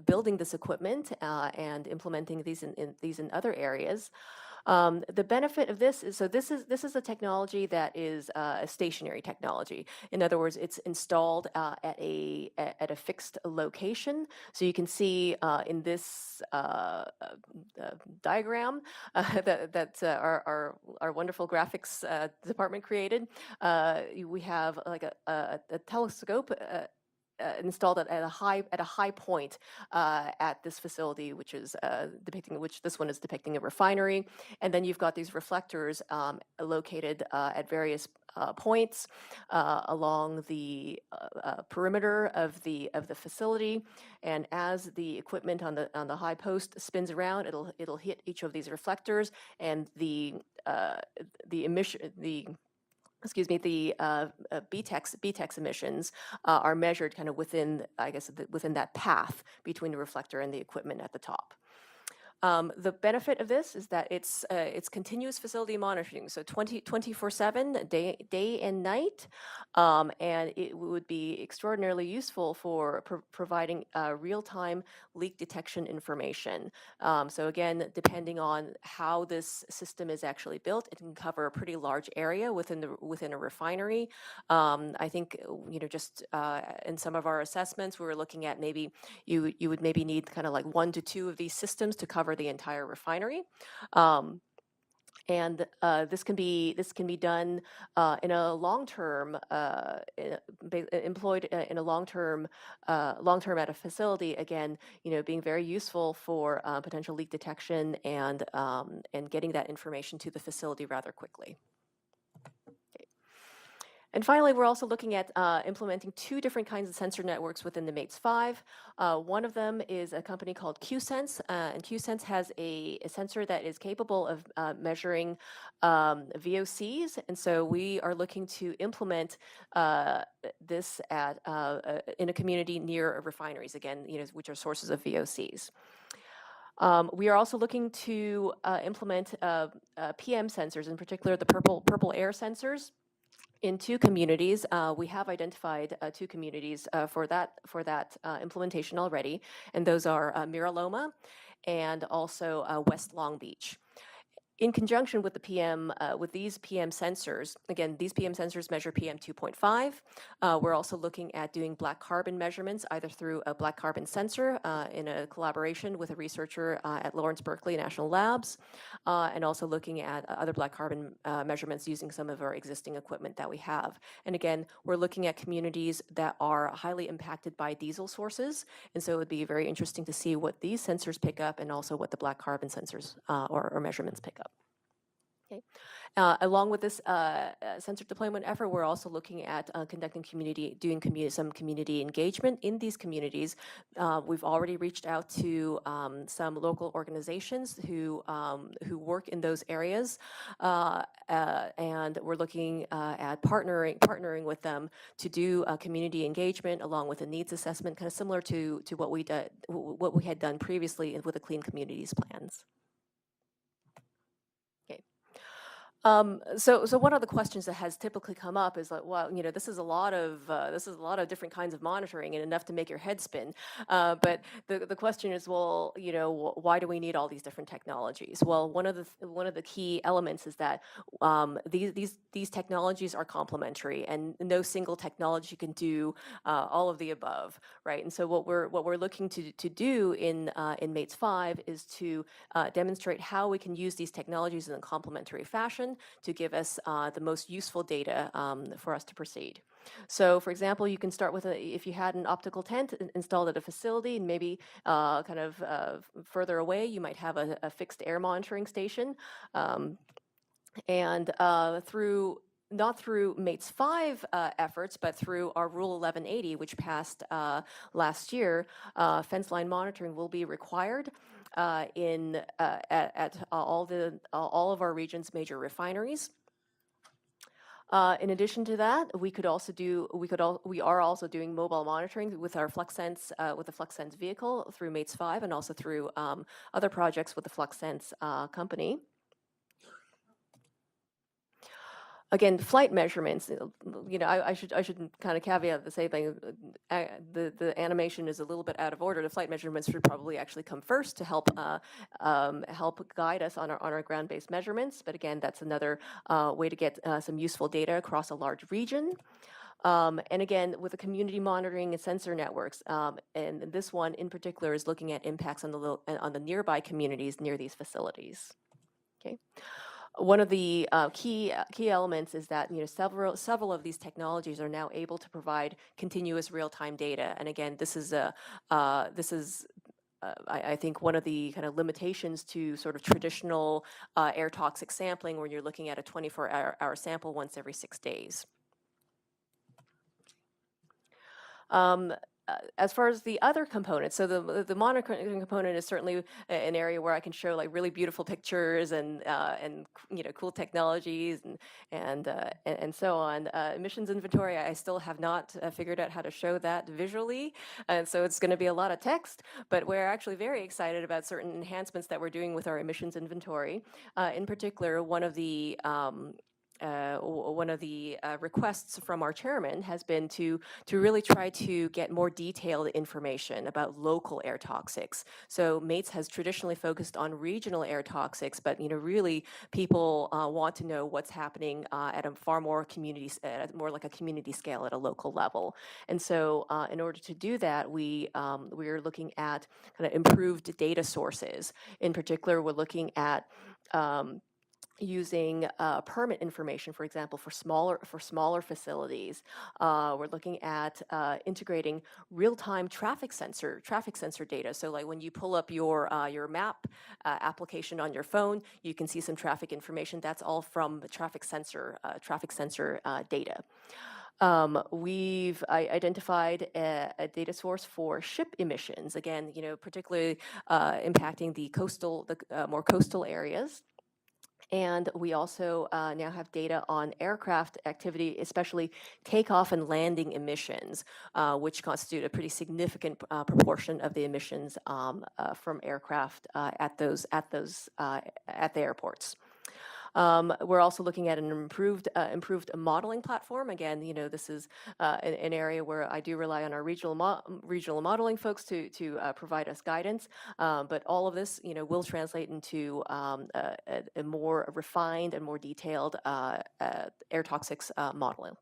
building this equipment and implementing these in other areas. The benefit of this is, this is a technology that is a stationary technology. In other words, it's installed at a fixed location. So you can see in this diagram that our wonderful graphics department created. We have like a telescope installed at a high point at this facility, which is this one is depicting a refinery, and then you've got these reflectors located at various points along the perimeter of the facility, and as the equipment on the high post spins around, it'll hit each of these reflectors, and the BTEX emissions are measured kind of within that path between the reflector and the equipment at the top. The benefit of this is that it's continuous facility monitoring, so 24/7, day and night, and it would be extraordinarily useful for providing real-time leak detection information. So again, depending on how this system is actually built, it can cover a pretty large area within a refinery. I think just in some of our assessments, we were looking at maybe you would maybe need kind of like 1 to 2 of these systems to cover the entire refinery. And this can be done in a long-term, employed in a long-term at a facility. Again, being very useful for potential leak detection and getting that information to the facility rather quickly. And finally, we're also looking at implementing 2 different kinds of sensor networks within the MATES 5. One of them is a company called QSense, and QSense has a sensor that is capable of measuring VOCs, and so we are looking to implement this in a community near refineries, again, which are sources of VOCs. We are also looking to implement PM sensors, in particular the purple air sensors, in 2 communities. We have identified 2 communities for that implementation already, and those are Mira Loma and also West Long Beach. In conjunction with these PM sensors, again, these PM sensors measure PM 2.5. We're also looking at doing black carbon measurements, either through a black carbon sensor in a collaboration with a researcher at Lawrence Berkeley National Labs, and also looking at other black carbon measurements using some of our existing equipment that we have. And again, we're looking at communities that are highly impacted by diesel sources, and so it would be very interesting to see what these sensors pick up and also what the black carbon sensors or measurements pick up. Okay. Along with this sensor deployment effort, we're also looking at doing some community engagement in these communities. We've already reached out to some local organizations who work in those areas, and we're looking at partnering with them to do community engagement along with a needs assessment, kind of similar to what we had done previously with the Clean Communities plans. So one of the questions that has typically come up is like, well, this is a lot of different kinds of monitoring and enough to make your head spin. But the question is, well, why do we need all these different technologies? Well, one of the key elements is that these technologies are complementary, and no single technology can do all of the above, right? And so what we're looking to do in MATES 5 is to demonstrate how we can use these technologies in a complementary fashion to give us the most useful data for us to proceed. So, for example, you can start with if you had an optical tent installed at a facility, and maybe further away, you might have a fixed air monitoring station, and not through MATES 5 efforts, but through our Rule 1180, which passed last year, fence line monitoring will be required at all of our region's major refineries. In addition to that, we are also doing mobile monitoring with our FluxSense with the FluxSense vehicle through MATES 5, and also through other projects with the FluxSense company. Again, flight measurements, I should kind of caveat the same thing. The animation is a little bit out of order. The flight measurements should probably actually come first to help guide us on our ground-based measurements. But again, that's another way to get some useful data across a large region. And again, with the community monitoring and sensor networks, and this one in particular is looking at impacts on the nearby communities near these facilities. Okay. One of the key elements is that several of these technologies are now able to provide continuous real-time data, and again, this is I think one of the kind of limitations to sort of traditional air toxic sampling, when you're looking at a 24-hour sample once every 6 days. as far as the other components, so the monitoring component is certainly an area where I can show like really beautiful pictures and cool technologies and so on. Emissions inventory, I still have not figured out how to show that visually, and so it's going to be a lot of text. But we're actually very excited about certain enhancements that we're doing with our emissions inventory. In particular, one of the requests from our chairman has been to really try to get more detailed information about local air toxics. So MATES has traditionally focused on regional air toxics, but really people want to know what's happening at a far more more like a community scale at a local level. And so in order to do that, we are looking at kind of improved data sources. In particular, we're looking at using permit information, for example, for smaller facilities. We're looking at integrating real-time traffic sensor data. So, like when you pull up your map application on your phone, you can see some traffic information. That's all from the traffic sensor data. We've identified a data source for ship emissions. Again, particularly impacting the more coastal areas. And we also now have data on aircraft activity, especially takeoff and landing emissions, which constitute a pretty significant proportion of the emissions from aircraft at the airports. We're also looking at an improved modeling platform. Again, this is an area where I do rely on our regional modeling folks to provide us guidance. But all of this, will translate into a more refined and more detailed air toxics model.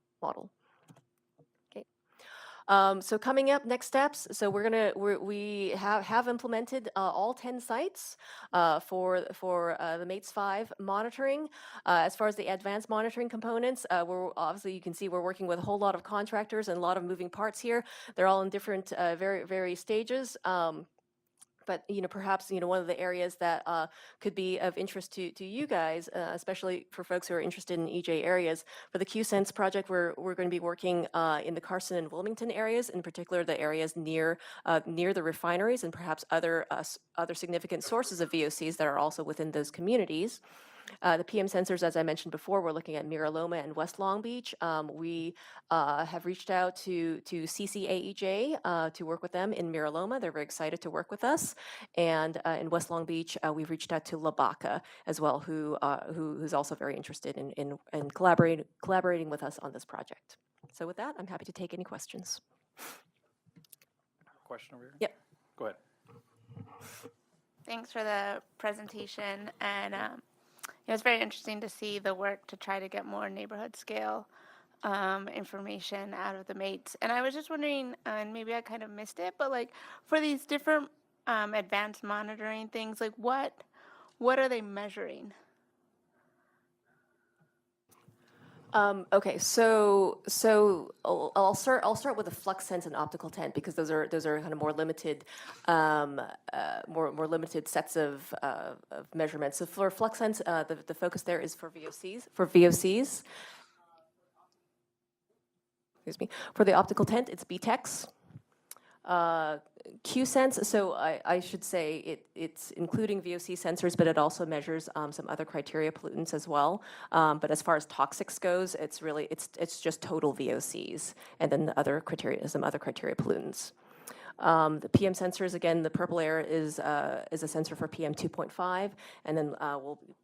So coming up, next steps. So we have implemented all 10 sites for the MATES 5 monitoring. As far as the advanced monitoring components, obviously you can see we're working with a whole lot of contractors and a lot of moving parts here. They're all in different very stages. But perhaps one of the areas that could be of interest to you guys, especially for folks who are interested in EJ areas, for the QSense project, we're going to be working in the Carson and Wilmington areas, in particular the areas near the refineries and perhaps other significant sources of VOCs that are also within those communities. The PM sensors, as I mentioned before, we're looking at Mira Loma and West Long Beach. We have reached out to CCAEJ to work with them in Mira Loma. They're very excited to work with us. And in West Long Beach, we've reached out to LABACA as well, who's also very interested in collaborating with us on this project. So with that, I'm happy to take any questions. Question over here? Yep. Go ahead. Thanks for the presentation, and it was very interesting to see the work to try to get more neighborhood scale information out of the MATES. And I was just wondering, and maybe I kind of missed it, but like for these different advanced monitoring things, like what are they measuring? Okay, so I'll start with the flux sense and optical tent because those are kind of more limited sets of measurements. So for flux sense, the focus there is for VOCs. Excuse me. For the optical tent, it's BTEX. QSense, so I should say it's including VOC sensors, but it also measures some other criteria pollutants as well. But as far as toxics goes, it's just total VOCs, and then some other criteria pollutants. The PM sensors, again, the purple air is a sensor for PM 2.5, and then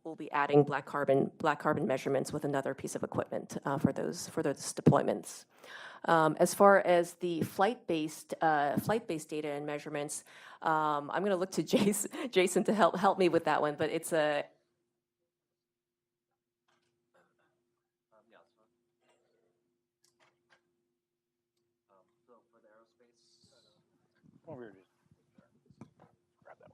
we'll be adding black carbon measurements with another piece of equipment for those deployments. As far as the flight-based data and measurements, I'm going to look to Jason to help me with that one, but it's a Over here, grab that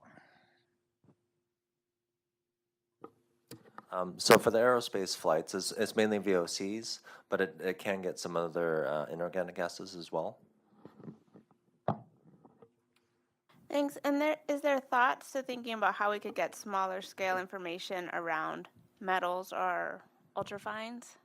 one. So for the aerospace flights, it's mainly VOCs, but it can get some other inorganic gases as well. Thanks. And is there thoughts to thinking about how we could get smaller scale information around metals or ultrafines?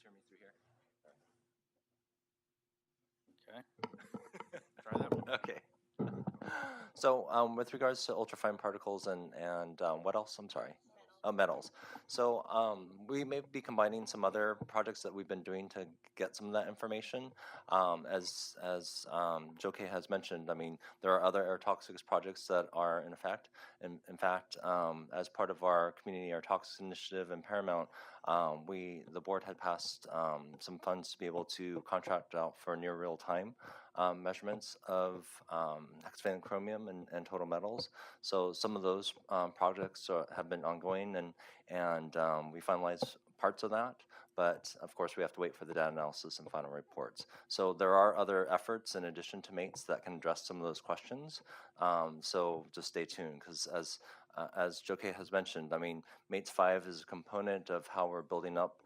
hear me through here? Okay. Try that one. Okay. So with regards to ultrafine particles and what else? I'm sorry. Metals. So we may be combining some other projects that we've been doing to get some of that information. As Joe K has mentioned, I mean, there are other air toxics projects that are in effect. In fact, as part of our community air toxics initiative in Paramount, the board had passed some funds to be able to contract out for near real time measurements of hexavalent chromium and total metals. So some of those projects have been ongoing, and we finalized parts of that. But of course, we have to wait for the data analysis and final reports. So there are other efforts in addition to MATES that can address some of those questions. So just stay tuned, because as Joe K has mentioned, I mean, MATES 5 is a component of how we're building up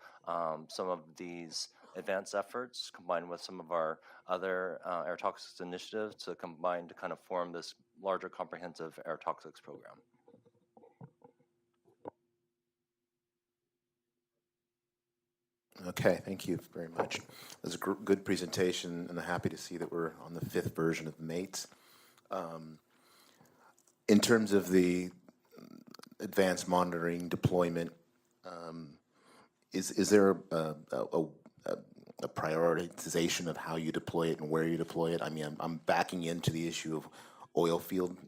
some of these advanced efforts, combined with some of our other air toxics initiatives to combine to kind of form this larger comprehensive air toxics program. Okay, thank you very much. It was a good presentation, and I'm happy to see that we're on the 5th version of MATES. In terms of the advanced monitoring deployment, is there a prioritization of how you deploy it and where you deploy it? I mean, I'm backing into the issue of oil field,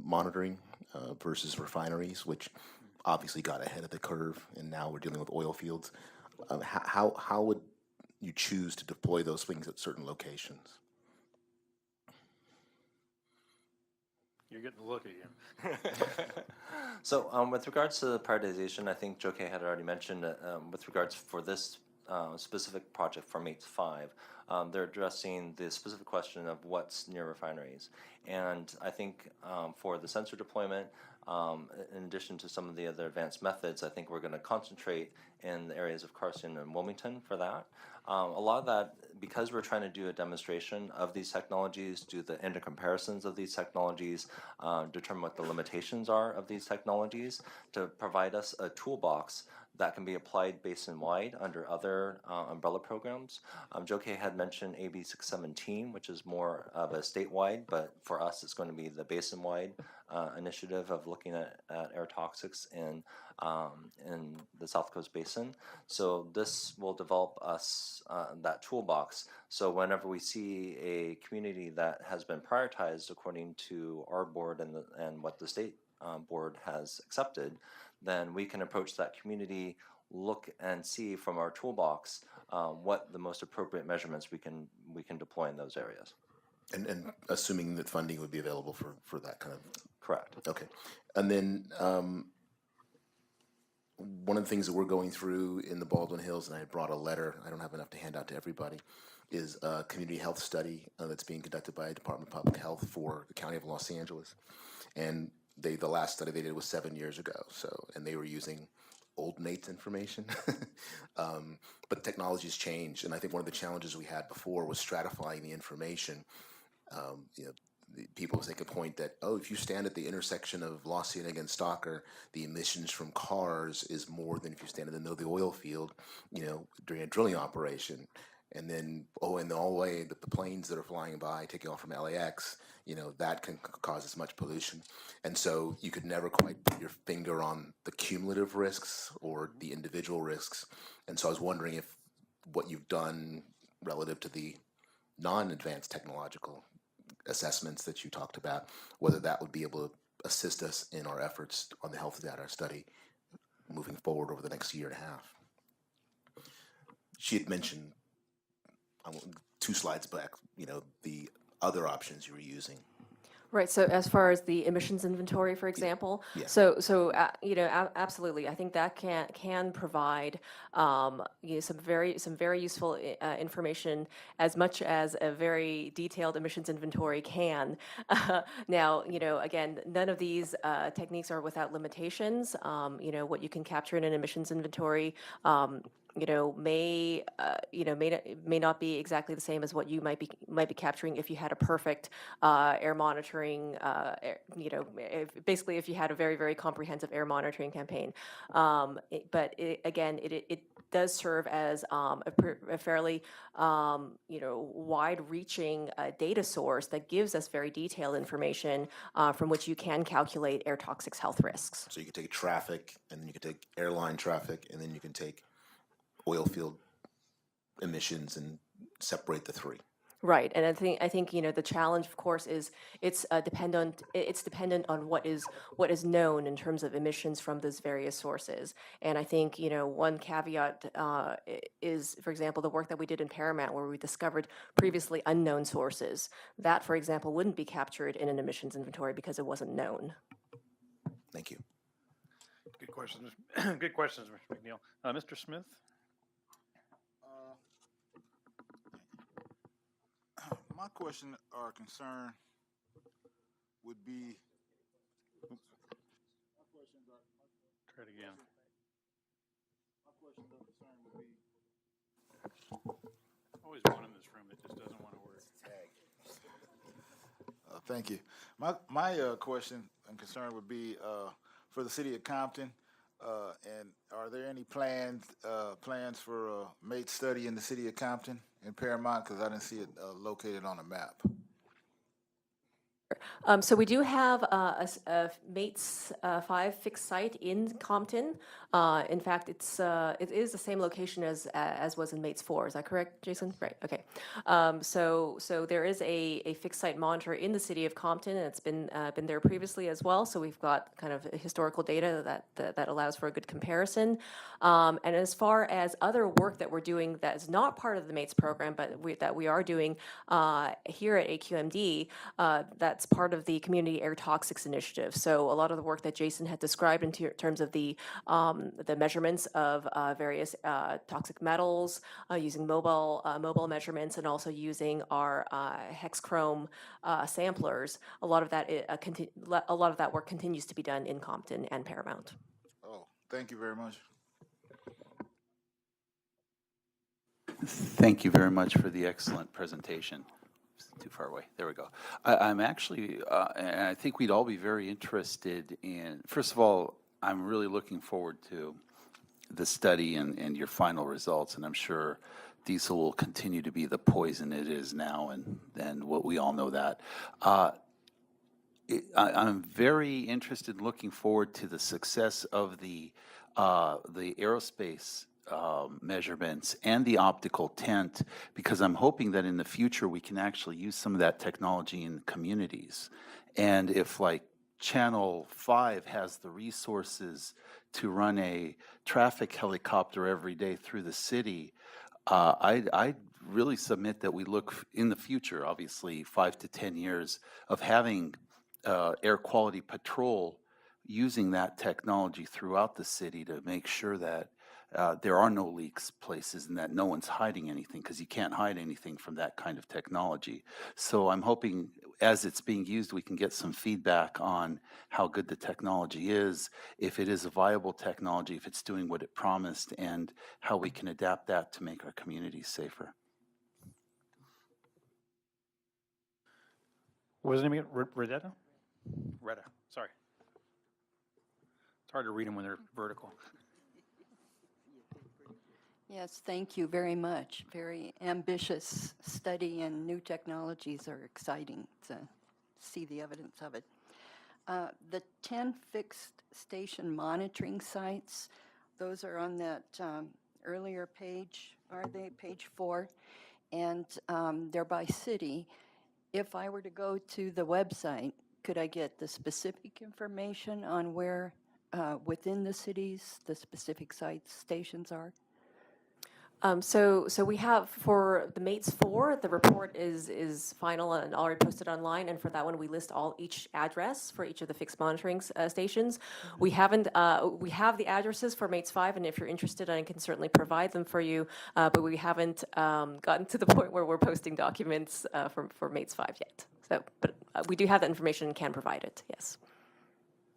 monitoring versus refineries, which obviously got ahead of the curve, and now we're dealing with oil fields. How would you choose to deploy those things at certain locations? You're getting the look again. So with regards to the prioritization, I think Joe K had already mentioned with regards for this specific project for MATES 5, they're addressing the specific question of what's near refineries. And I think for the sensor deployment, in addition to some of the other advanced methods, I think we're going to concentrate in the areas of Carson and Wilmington for that. A lot of that, because we're trying to do a demonstration of these technologies, do the intercomparisons of these technologies, determine what the limitations are of these technologies, to provide us a toolbox that can be applied basin-wide under other umbrella programs. Joe K had mentioned AB 617, which is more of a statewide, but for us it's going to be the basin-wide initiative of looking at air toxics in the South Coast Basin. So this will develop us that toolbox. So whenever we see a community that has been prioritized according to our board and what the state board has accepted, then we can approach that community, look and see from our toolbox what the most appropriate measurements we can deploy in those areas. And assuming that funding would be available for that kind of... Correct. Okay. And then one of the things that we're going through in the Baldwin Hills, and I brought a letter, I don't have enough to hand out to everybody, is a community health study that's being conducted by the Department of Public Health for the County of Los Angeles. And the last study they did was 7 years ago, and they were using old MATES information. But technology's changed, and I think one of the challenges we had before was stratifying the information. People make a point that, if you stand at the intersection of La Cienega and Stalker, the emissions from cars is more than if you stand in the middle of the oil field, during a drilling operation. And then, and all the way, the planes that are flying by, taking off from LAX, that can cause as much pollution. And so you could never quite put your finger on the cumulative risks or the individual risks. And so I was wondering if what you've done relative to the non-advanced technological assessments that you talked about, whether that would be able to assist us in our efforts on the health data study moving forward over the next year and a half. She had mentioned 2 slides back, the other options you were using. Right. So as far as the emissions inventory, for example, Yeah. so absolutely, I think that can provide some very useful information, as much as a very detailed emissions inventory can. Now, again, none of these techniques are without limitations. What you can capture in an emissions inventory may not be exactly the same as what you might be capturing if you had a perfect air monitoring, basically if you had a very, very comprehensive air monitoring campaign. But it does serve as a fairly wide-reaching data source that gives us very detailed information from which you can calculate air toxics health risks. So you can take traffic, and then you can take airline traffic, and then you can take oil field emissions and separate the three. Right, and I think the challenge, of course, is it's dependent on what is known in terms of emissions from those various sources. And I think one caveat is, for example, the work that we did in Paramount, where we discovered previously unknown sources. That, for example, wouldn't be captured in an emissions inventory because it wasn't known. Thank you. Good questions. Good questions, Mr. McNeil. Mr. Smith? My question or concern would be. Try it again. My question or concern would be. Always one in this room that just doesn't want to work. Thank you. My question and concern would be for the city of Compton. And are there any plans for a MATE study in the city of Compton in Paramount? Because I didn't see it located on a map. So we do have a MATES 5 fixed site in Compton. In fact, it is the same location as was in MATES 4. Is that correct, Jason? Right. Okay. So there is a fixed site monitor in the city of Compton, and it's been there previously as well. So we've got kind of historical data that allows for a good comparison. And as far as other work that we're doing that is not part of the MATES program, but that we are doing here at AQMD, that's part of the Community Air Toxics Initiative. So a lot of the work that Jason had described in terms of the measurements of various toxic metals, using mobile measurements, and also using our hexchrome samplers. A lot of that work continues to be done in Compton and Paramount. Oh, thank you very much. Thank you very much for the excellent presentation. Too far away. There we go. I'm actually, and I think we'd all be very interested in, first of all, I'm really looking forward to the study and your final results, and I'm sure diesel will continue to be the poison it is now, and what we all know that. I'm very interested in looking forward to the success of the aerospace measurements and the optical tent, because I'm hoping that in the future we can actually use some of that technology in communities. And if like Channel 5 has the resources to run a traffic helicopter every day through the city, I'd really submit that we look in the future, obviously 5 to 10 years, of having air quality patrol using that technology throughout the city to make sure that there are no leaks places and that no one's hiding anything, because you can't hide anything from that kind of technology. So I'm hoping as it's being used, we can get some feedback on how good the technology is, if it is a viable technology, if it's doing what it promised, and how we can adapt that to make our communities safer. What was his name again? Retta? Retta, sorry. It's hard to read them when they're vertical. Yes, thank you very much. Very ambitious study, and new technologies are exciting to see the evidence of it. The 10 fixed station monitoring sites, those are on that earlier page, are they? Page 4. And they're by city. If I were to go to the website, could I get the specific information on where within the cities the specific sites, stations are? So we have, for the MATES 4, the report is final and already posted online, and for that one we list each address for each of the fixed monitoring stations. We have the addresses for MATES 5, and if you're interested, I can certainly provide them for you, but we haven't gotten to the point where we're posting documents for MATES 5 yet. So, but we do have that information and can provide it, yes.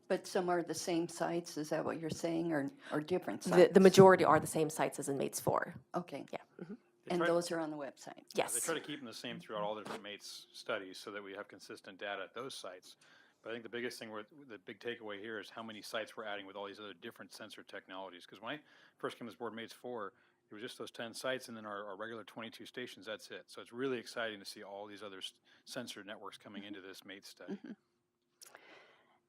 But some are the same sites, is that what you're saying, or different sites? The majority are the same sites as in MATES 4. Okay. Yeah. Mm-hmm. And those are on the website? Yes. They try to keep them the same throughout all the different MATES studies so that we have consistent data at those sites. But I think the biggest thing, the big takeaway here is how many sites we're adding with all these other different sensor technologies. Because when I first came to this board, MATES 4, it was just those 10 sites and then our regular 22 stations, that's it. So it's really exciting to see all these other sensor networks coming into this MATES study.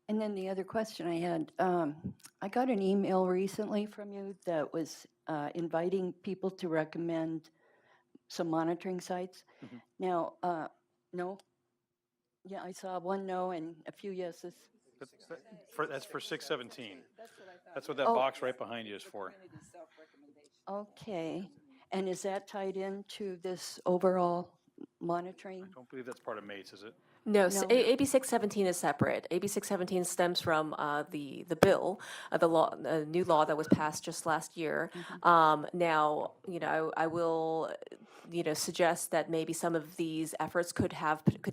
And then the other question I had, I got an email recently from you that was inviting people to recommend some monitoring sites. Now, no? Yeah, I saw one no and a few yeses. That's for 617. That's what that box right behind you is for. Okay. And is that tied into this overall monitoring? I don't believe that's part of MATES, is it? No, AB 617 is separate. AB 617 stems from the bill, the law, new law that was passed just last year. Now, I will, suggest that maybe some of these efforts could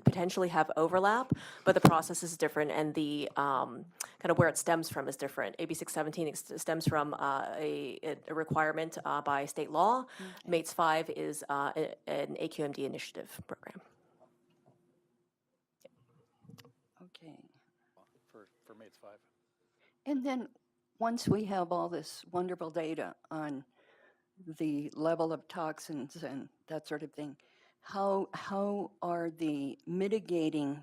potentially have overlap, but the process is different, and the kind of where it stems from is different. AB 617 stems from a requirement by state law. MATES 5 is an AQMD initiative program. Okay. For MATES 5. And then once we have all this wonderful data on the level of toxins and that sort of thing, how are the mitigating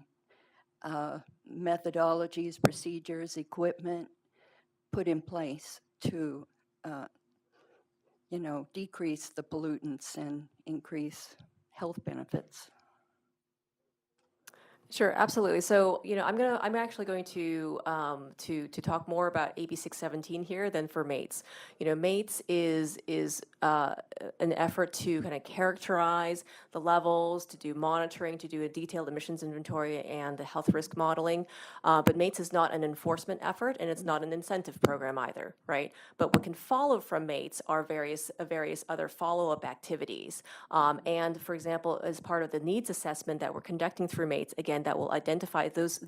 methodologies, procedures, equipment put in place to, decrease the pollutants and increase health benefits? Sure, absolutely. So, I'm actually going to talk more about AB 617 here than for MATES. MATES is an effort to kind of characterize the levels, to do monitoring, to do a detailed emissions inventory and the health risk modeling. But MATES is not an enforcement effort, and it's not an incentive program either, right? But what can follow from MATES are various other follow-up activities. And for example, as part of the needs assessment that we're conducting through MATES, again, that will identify those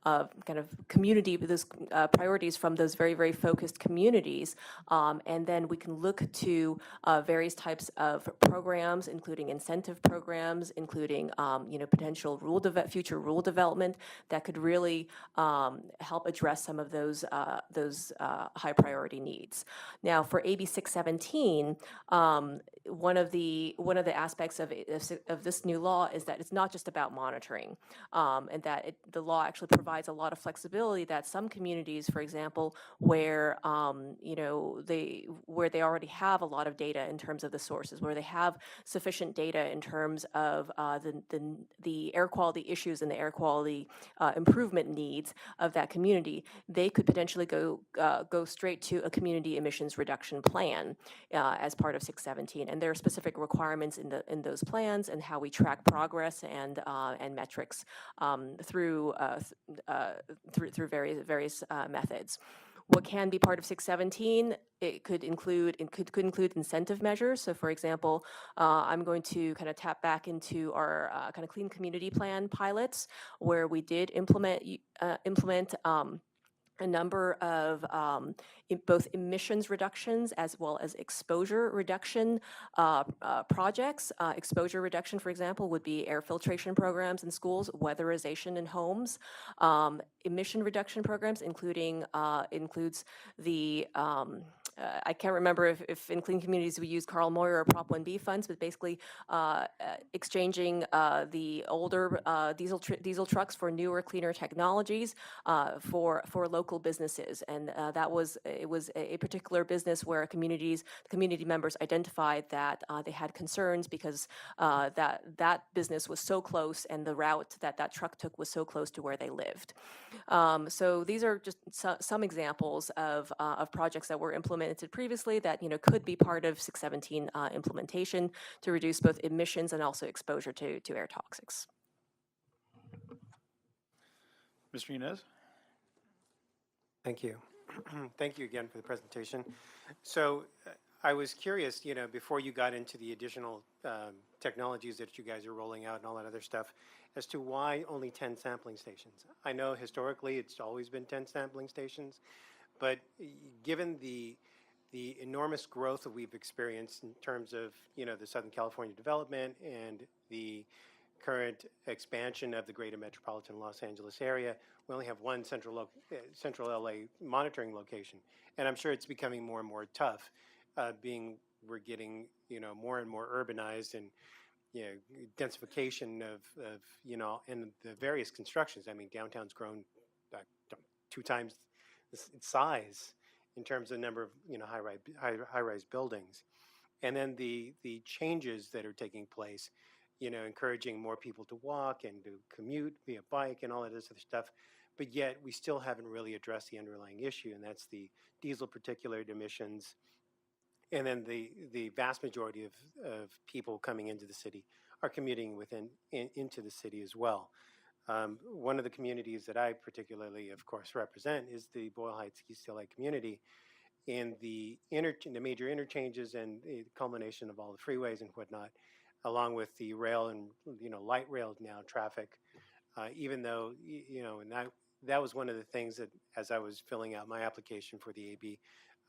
kind of community, those priorities from those very, very focused communities. And then we can look to various types of programs, including incentive programs, including potential future rule development that could really help address some of those high priority needs. Now, for AB 617, one of the aspects of this new law is that it's not just about monitoring, and that the law actually provides a lot of flexibility that some communities, for example, where they already have a lot of data in terms of the sources, where they have sufficient data in terms of the air quality issues and the air quality improvement needs of that community, they could potentially go straight to a community emissions reduction plan as part of 617. And there are specific requirements in those plans and how we track progress and metrics through various methods. What can be part of 617? It could include incentive measures. So, for example, I'm going to kind of tap back into our kind of clean community plan pilots, where we did implement a number of both emissions reductions as well as exposure reduction projects. Exposure reduction, for example, would be air filtration programs in schools, weatherization in homes. Emission reduction programs includes the I can't remember if in clean communities we use Carl Moyer or Prop 1B funds, but basically exchanging the older diesel trucks for newer, cleaner technologies for local businesses. And it was a particular business where community members identified that they had concerns because that business was so close, and the route that truck took was so close to where they lived. So these are just some examples of projects that were implemented previously that could be part of 617 implementation to reduce both emissions and also exposure to air toxics. Mr. Yanez? Thank you. Thank you again for the presentation. So I was curious, before you got into the additional technologies that you guys are rolling out and all that other stuff, as to why only 10 sampling stations. I know historically it's always been 10 sampling stations, but given the enormous growth that we've experienced in terms of the Southern California development and the current expansion of the greater metropolitan Los Angeles area, we only have one central LA monitoring location. And I'm sure it's becoming more and more tough, we're getting, more and more urbanized, and, densification of, and the various constructions. I mean, downtown's grown 2 times its size in terms of the number of, high-rise buildings. And then the changes that are taking place, encouraging more people to walk and to commute via bike and all of this other stuff. But yet we still haven't really addressed the underlying issue, and that's the diesel particulate emissions. And then the vast majority of people coming into the city are commuting into the city as well. One of the communities that I particularly, of course, represent is the Boyle Heights East LA community. In the major interchanges and the culmination of all the freeways and whatnot, along with the rail and light rail now traffic, even though and that was one of the things that, as I was filling out my application for the AB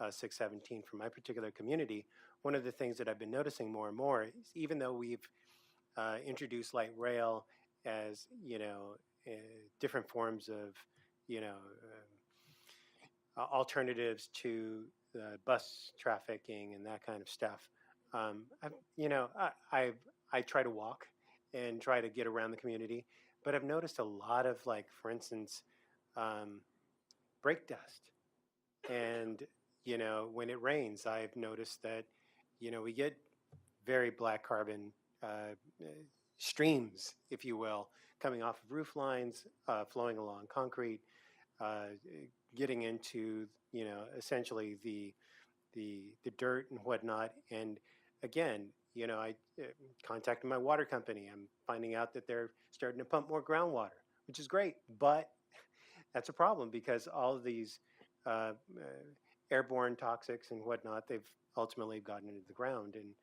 617 for my particular community, one of the things that I've been noticing more and more is, even though we've introduced light rail as different forms of alternatives to bus trafficking and that kind of stuff. I try to walk and try to get around the community, but I've noticed a lot of, like, for instance, brake dust. And, when it rains, I've noticed that, we get very black carbon streams, if you will, coming off of roof lines, flowing along concrete, getting into, essentially the dirt and whatnot. And again, I contacted my water company. I'm finding out that they're starting to pump more groundwater, which is great, but that's a problem, because all of these airborne toxics and whatnot, they've ultimately gotten into the ground and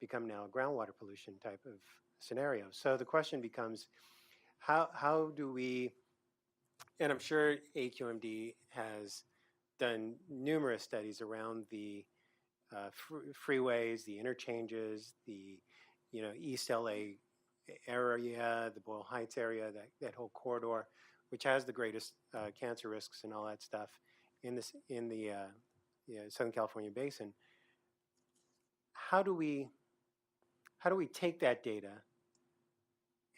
become now a groundwater pollution type of scenario. So the question becomes, how do we, and I'm sure AQMD has done numerous studies around the freeways, the interchanges, the East LA area, the Boyle Heights area, that whole corridor, which has the greatest cancer risks and all that stuff in the Southern California basin. How do we take that data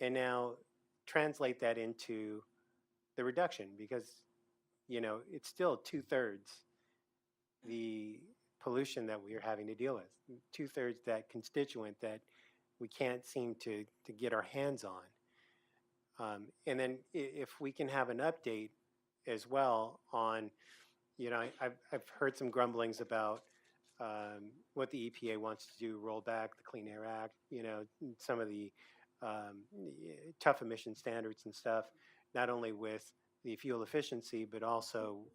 and now translate that into the reduction? Because it's still 2/3 the pollution that we are having to deal with, 2/3 that constituent that we can't seem to get our hands on. And then if we can have an update as well on, I've heard some grumblings about what the EPA wants to do, roll back the Clean Air Act, some of the tough emission standards and stuff, not only with the fuel efficiency, but also,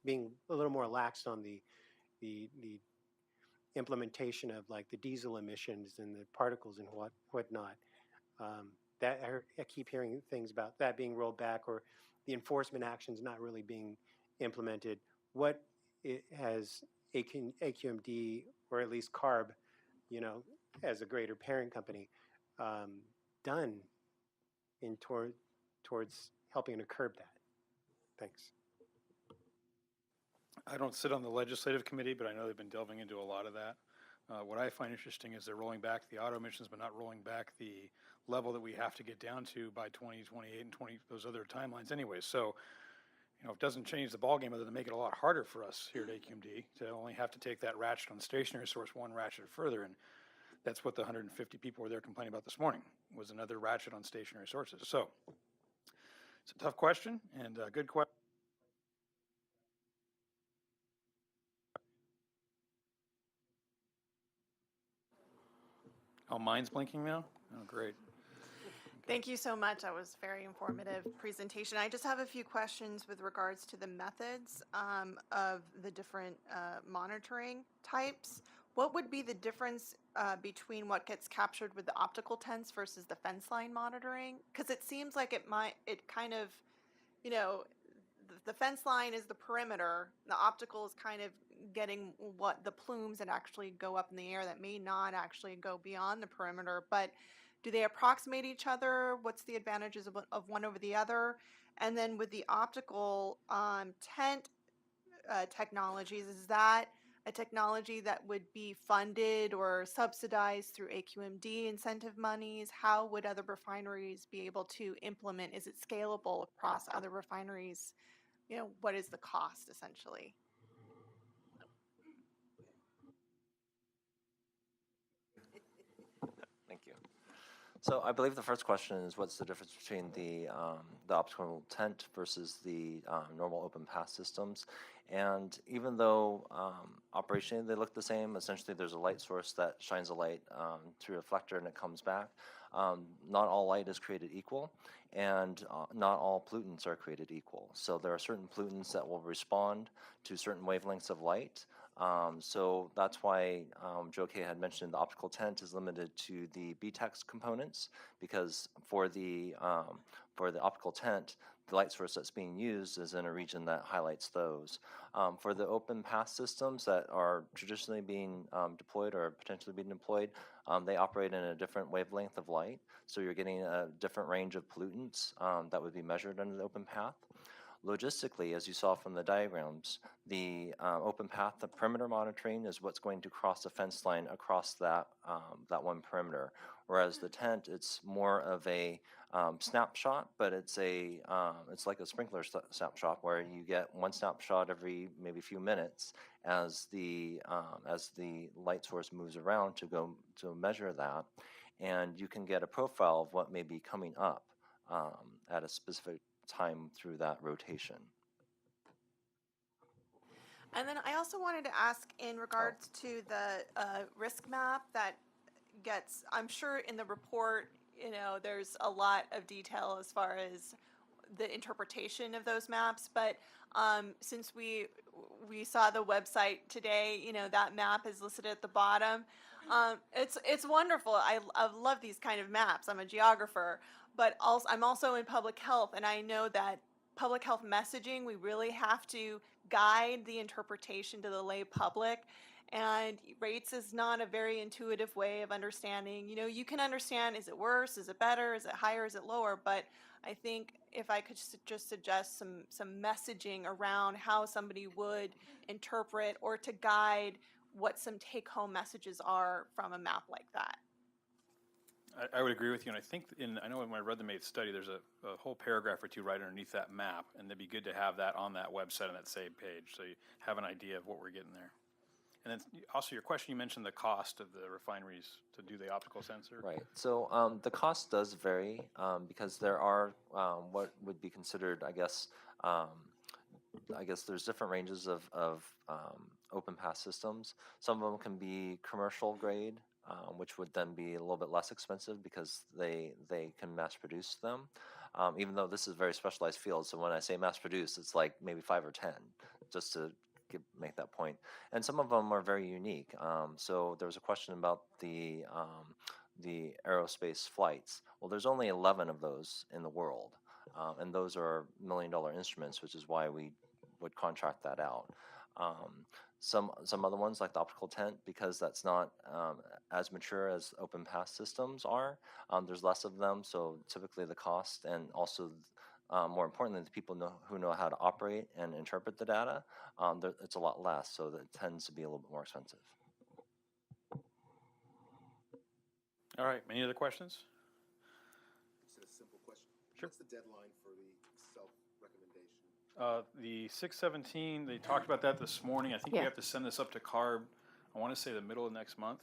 being a little more lax on the implementation of, like, the diesel emissions and the particles and whatnot. That I keep hearing things about that being rolled back, or the enforcement actions not really being implemented. What has AQMD, or at least CARB, as a greater parent company, done towards helping to curb that? Thanks. I don't sit on the legislative committee, but I know they've been delving into a lot of that. What I find interesting is they're rolling back the auto emissions, but not rolling back the level that we have to get down to by 2028 and those other timelines anyway. So, it doesn't change the ballgame other than make it a lot harder for us here at AQMD to only have to take that ratchet on stationary source one ratchet further. And that's what the 150 people were there complaining about this morning, was another ratchet on stationary sources. So it's a tough question, and a good question. Oh, mine's blinking now? Oh, great. Thank you so much. That was a very informative presentation. I just have a few questions with regards to the methods of the different monitoring types. What would be the difference between what gets captured with the optical TENS versus the fence line monitoring? Because it seems like it kind of, the fence line is the perimeter. The optical is kind of getting what the plumes that actually go up in the air that may not actually go beyond the perimeter. But do they approximate each other? What's the advantages of one over the other? And then with the optical tent technologies, is that a technology that would be funded or subsidized through AQMD incentive monies? How would other refineries be able to implement? Is it scalable across other refineries? You know, what is the cost essentially? Thank you. So I believe the first question is what's the difference between the optical tent versus the normal open path systems. And even though operationally they look the same, essentially there's a light source that shines a light through a reflector and it comes back. Not all light is created equal, and not all pollutants are created equal. So there are certain pollutants that will respond to certain wavelengths of light. So that's why Joe Kay had mentioned the optical tent is limited to the BTEX components, because for the optical tent, the light source that's being used is in a region that highlights those. For the open path systems that are traditionally being deployed or potentially being deployed, they operate in a different wavelength of light, so you're getting a different range of pollutants that would be measured under the open path. Logistically, as you saw from the diagrams, the open path, the perimeter monitoring is what's going to cross the fence line across that one perimeter. Whereas the tent, it's more of a snapshot, but it's like a sprinkler snapshot where you get one snapshot every maybe few minutes as the light source moves around to go to measure that, and you can get a profile of what may be coming up at a specific time through that rotation. And then I also wanted to ask in regards to the risk map that gets, I'm sure in the report, you know, there's a lot of detail as far as the interpretation of those maps, but since we saw the website today, you know, that map is listed at the bottom. It's wonderful. I love these kind of maps. I'm a geographer, but also I'm also in public health, and I know that public health messaging, we really have to guide the interpretation to the lay public. And rates is not a very intuitive way of understanding. You know, you can understand, is it worse, is it better, is it higher, is it lower? But I think if I could just suggest some messaging around how somebody would interpret or to guide what some take-home messages are from a map like that. I would agree with you, and I think I know when I read the MATE study, there's a whole paragraph or two right underneath that map, and it'd be good to have that on that website on that same page, so you have an idea of what we're getting there. And then also your question, you mentioned the cost of the refineries to do the optical sensor. Right. So the cost does vary because there are what would be considered, I guess there's different ranges of open path systems. Some of them can be commercial grade, which would then be a little bit less expensive because they can mass produce them. Even though this is a very specialized field, so when I say mass produce, it's like maybe 5 or 10, just to make that point. And some of them are very unique. So there was a question about the aerospace flights. Well, there's only 11 of those in the world, and those are $1 million instruments, which is why we would contract that out. Some other ones, like the optical tent, because that's not as mature as open path systems are, there's less of them, so typically the cost, and also more importantly, the people who know how to operate and interpret the data, it's a lot less, so that tends to be a little bit more expensive. All right, any other questions? It's a simple question. Sure. What's the deadline for the self-recommendation? The 617, they talked about that this morning. I think we Yeah. have to send this up to CARB, I want to say the middle of next month.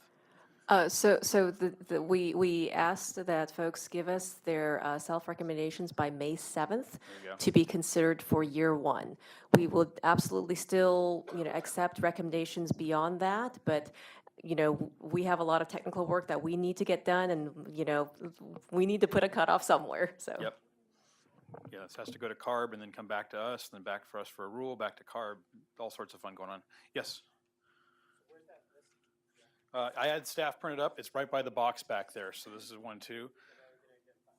We asked that folks give us their self-recommendations by May 7th There you go. to be considered for year one. We will absolutely still, accept recommendations beyond that, but, we have a lot of technical work that we need to get done, and, we need to put a cutoff somewhere, so. Yep. Yeah, this has to go to CARB and then come back to us, and then back for us for a rule, back to CARB, all sorts of fun going on. Yes? I had staff print it up. It's right by the box back there. So this is 1, 2.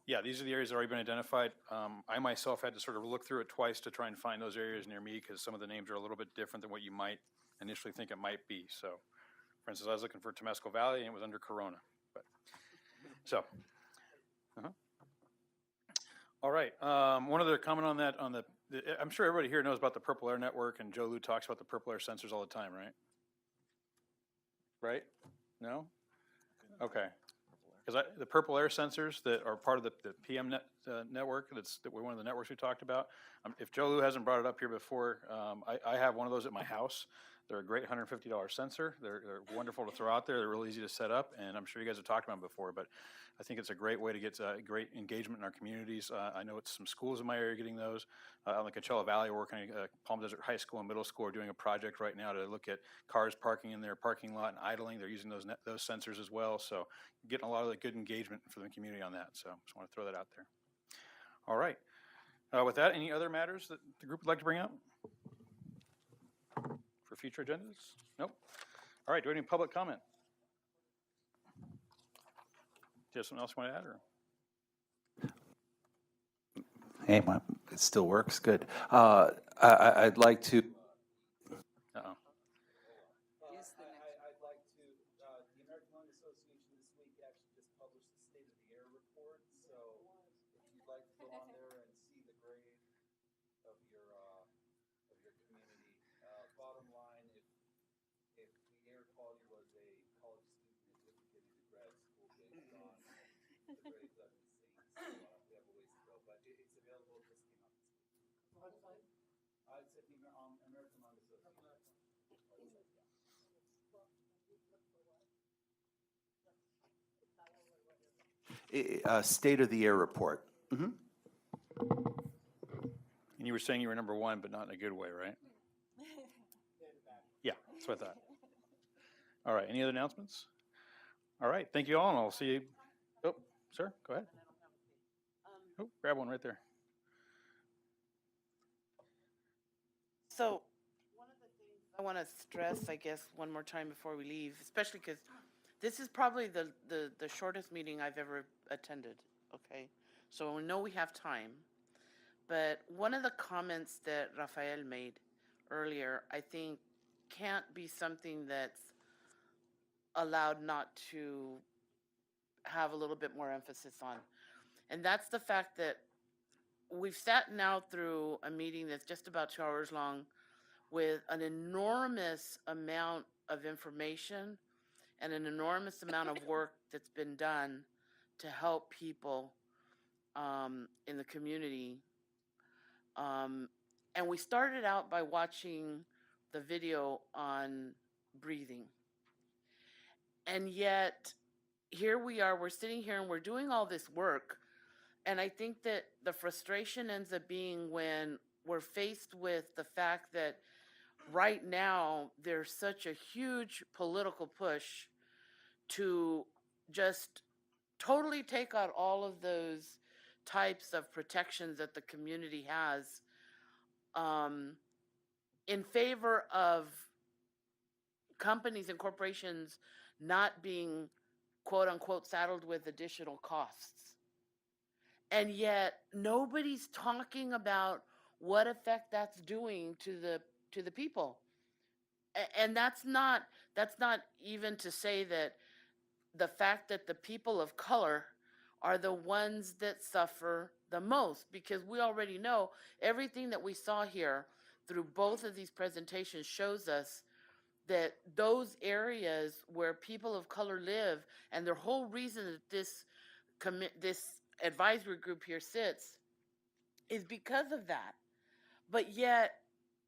Yeah, these are the areas that have already been identified. I myself had to sort of look through it twice to try and find those areas near me because some of the names are a little bit different than what you might initially think it might be. So, for instance, I was looking for Temescal Valley and it was under Corona. All right. One other comment on that. I'm sure everybody here knows about the Purple Air Network, and Joe Lou talks about the Purple Air sensors all the time, right? Right? No? Okay. Because the Purple Air sensors that are part of the PM network, that we're one of the networks we talked about. If Joe Lou hasn't brought it up here before, I have one of those at my house. They're a great $150 sensor. They're wonderful to throw out there. They're really easy to set up, and I'm sure you guys have talked about them before, but I think it's a great way to get great engagement in our communities. I know it's some schools in my area getting those. On the Coachella Valley, we're working at Palm Desert High School and Middle School. We're doing a project right now to look at cars parking in their parking lot and idling. They're using those sensors as well, so getting a lot of the good engagement from the community on that. So just want to throw that out there. All right. With that, any other matters that the group would like to bring up for future agendas? Nope. All right. Do we have any public comment? Do you have something else you want to add? Or? Hey, it still works. Good. I'd like to. Uh-oh. I'd like to. The American Lung Association this week actually just published the State of the Air report. So if you'd like to go on there and see the grade of your community, bottom line, if the air quality was a college student, it wouldn't get into grad school based on the grades I've been seeing. So we have a ways to go, but it's available. It just came out this week. It's at the American Lung Association. State of the Air report. And you were saying you were number one, but not in a good way, right? Yeah, that's what I thought. All right, any other announcements? All right, thank you all, and I'll see you. Oh, sir, go ahead. Oh, grab one right there. So, one of the things I want to stress, I guess, one more time before we leave, especially because this is probably the shortest meeting I've ever attended, okay? So I know we have time, but one of the comments that Rafael made earlier, I think can't be something that's allowed not to have a little bit more emphasis on. And that's the fact that we've sat now through a meeting that's just about 2 hours long with an enormous amount of information and an enormous amount of work that's been done to help people in the community. And we started out by watching the video on breathing. And yet, here we are, we're sitting here and we're doing all this work. And I think that the frustration ends up being when we're faced with the fact that right now there's such a huge political push to just totally take out all of those types of protections that the community has in favor of companies and corporations not being quote unquote saddled with additional costs. And yet nobody's talking about what effect that's doing to the people. And that's not even to say that the fact that the people of color are the ones that suffer the most, because we already know everything that we saw here through both of these presentations shows us that those areas where people of color live, and their whole reason that this advisory group here sits is because of that. But yet,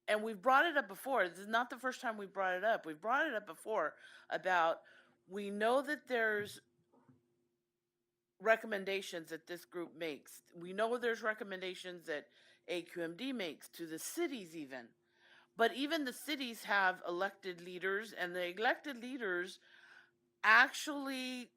and we've brought it up before, this is not the first time we've brought it up. We've brought it up before about, we know that there's recommendations that this group makes. We know there's recommendations that AQMD makes to the cities even. But even the cities have elected leaders, and the elected leaders actually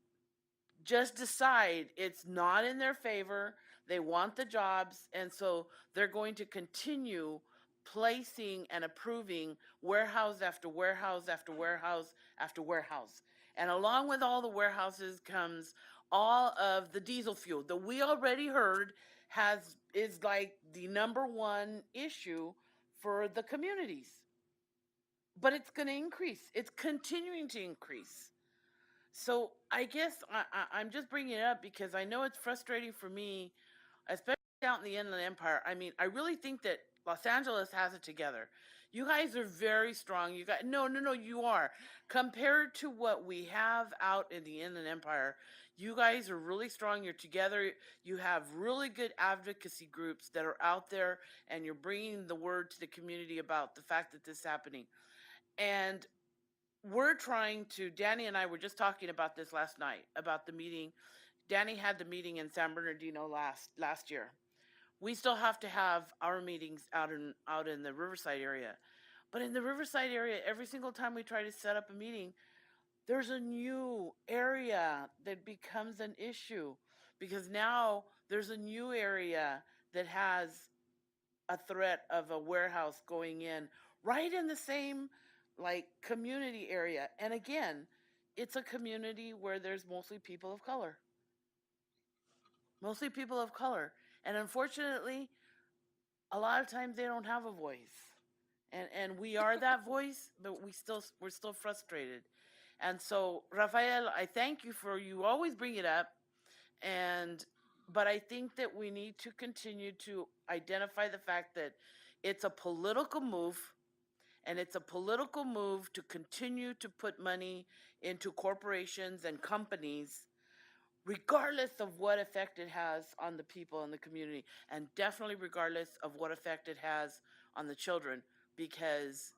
just decide it's not in their favor. They want the jobs, and so they're going to continue placing and approving warehouse after warehouse after warehouse after warehouse. And along with all the warehouses comes all of the diesel fuel that we already heard is like the #1 issue for the communities. But it's going to increase. It's continuing to increase. So I guess I'm just bringing it up because I know it's frustrating for me, especially out in the Inland Empire. I mean, I really think that Los Angeles has it together. You guys are very strong. You got no, you are. Compared to what we have out in the Inland Empire, you guys are really strong. You're together. You have really good advocacy groups that are out there, and you're bringing the word to the community about the fact that this is happening. And we're trying to, Danny and I were just talking about this last night, about the meeting. Danny had the meeting in San Bernardino last year. We still have to have our meetings out in the Riverside area. But in the Riverside area, every single time we try to set up a meeting, there's a new area that becomes an issue, because now there's a new area that has a threat of a warehouse going in right in the same like community area. And again, it's a community where there's mostly people of color. Mostly people of color. And unfortunately, a lot of times they don't have a voice. And we are that voice, but we're still frustrated. And so, Rafael, I thank you for, you always bring it up. But I think that we need to continue to identify the fact that it's a political move, and it's a political move to continue to put money into corporations and companies, regardless of what effect it has on the people in the community, and definitely regardless of what effect it has on the children. Because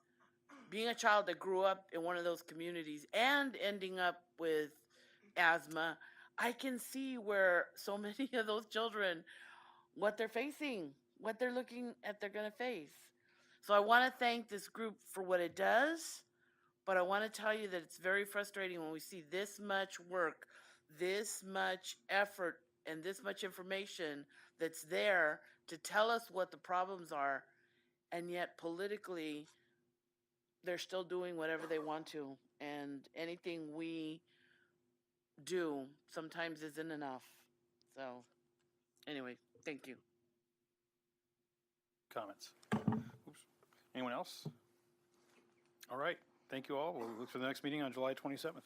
being a child that grew up in one of those communities and ending up with asthma, I can see where so many of those children, what they're facing, what they're looking at, they're going to face. So I want to thank this group for what it does, but I want to tell you that it's very frustrating when we see this much work, this much effort, and this much information that's there to tell us what the problems are, and yet politically they're still doing whatever they want to, and anything we do sometimes isn't enough. So anyway, thank you. Comments? Oops. Anyone else? All right. Thank you all. We'll look for the next meeting on July 27th.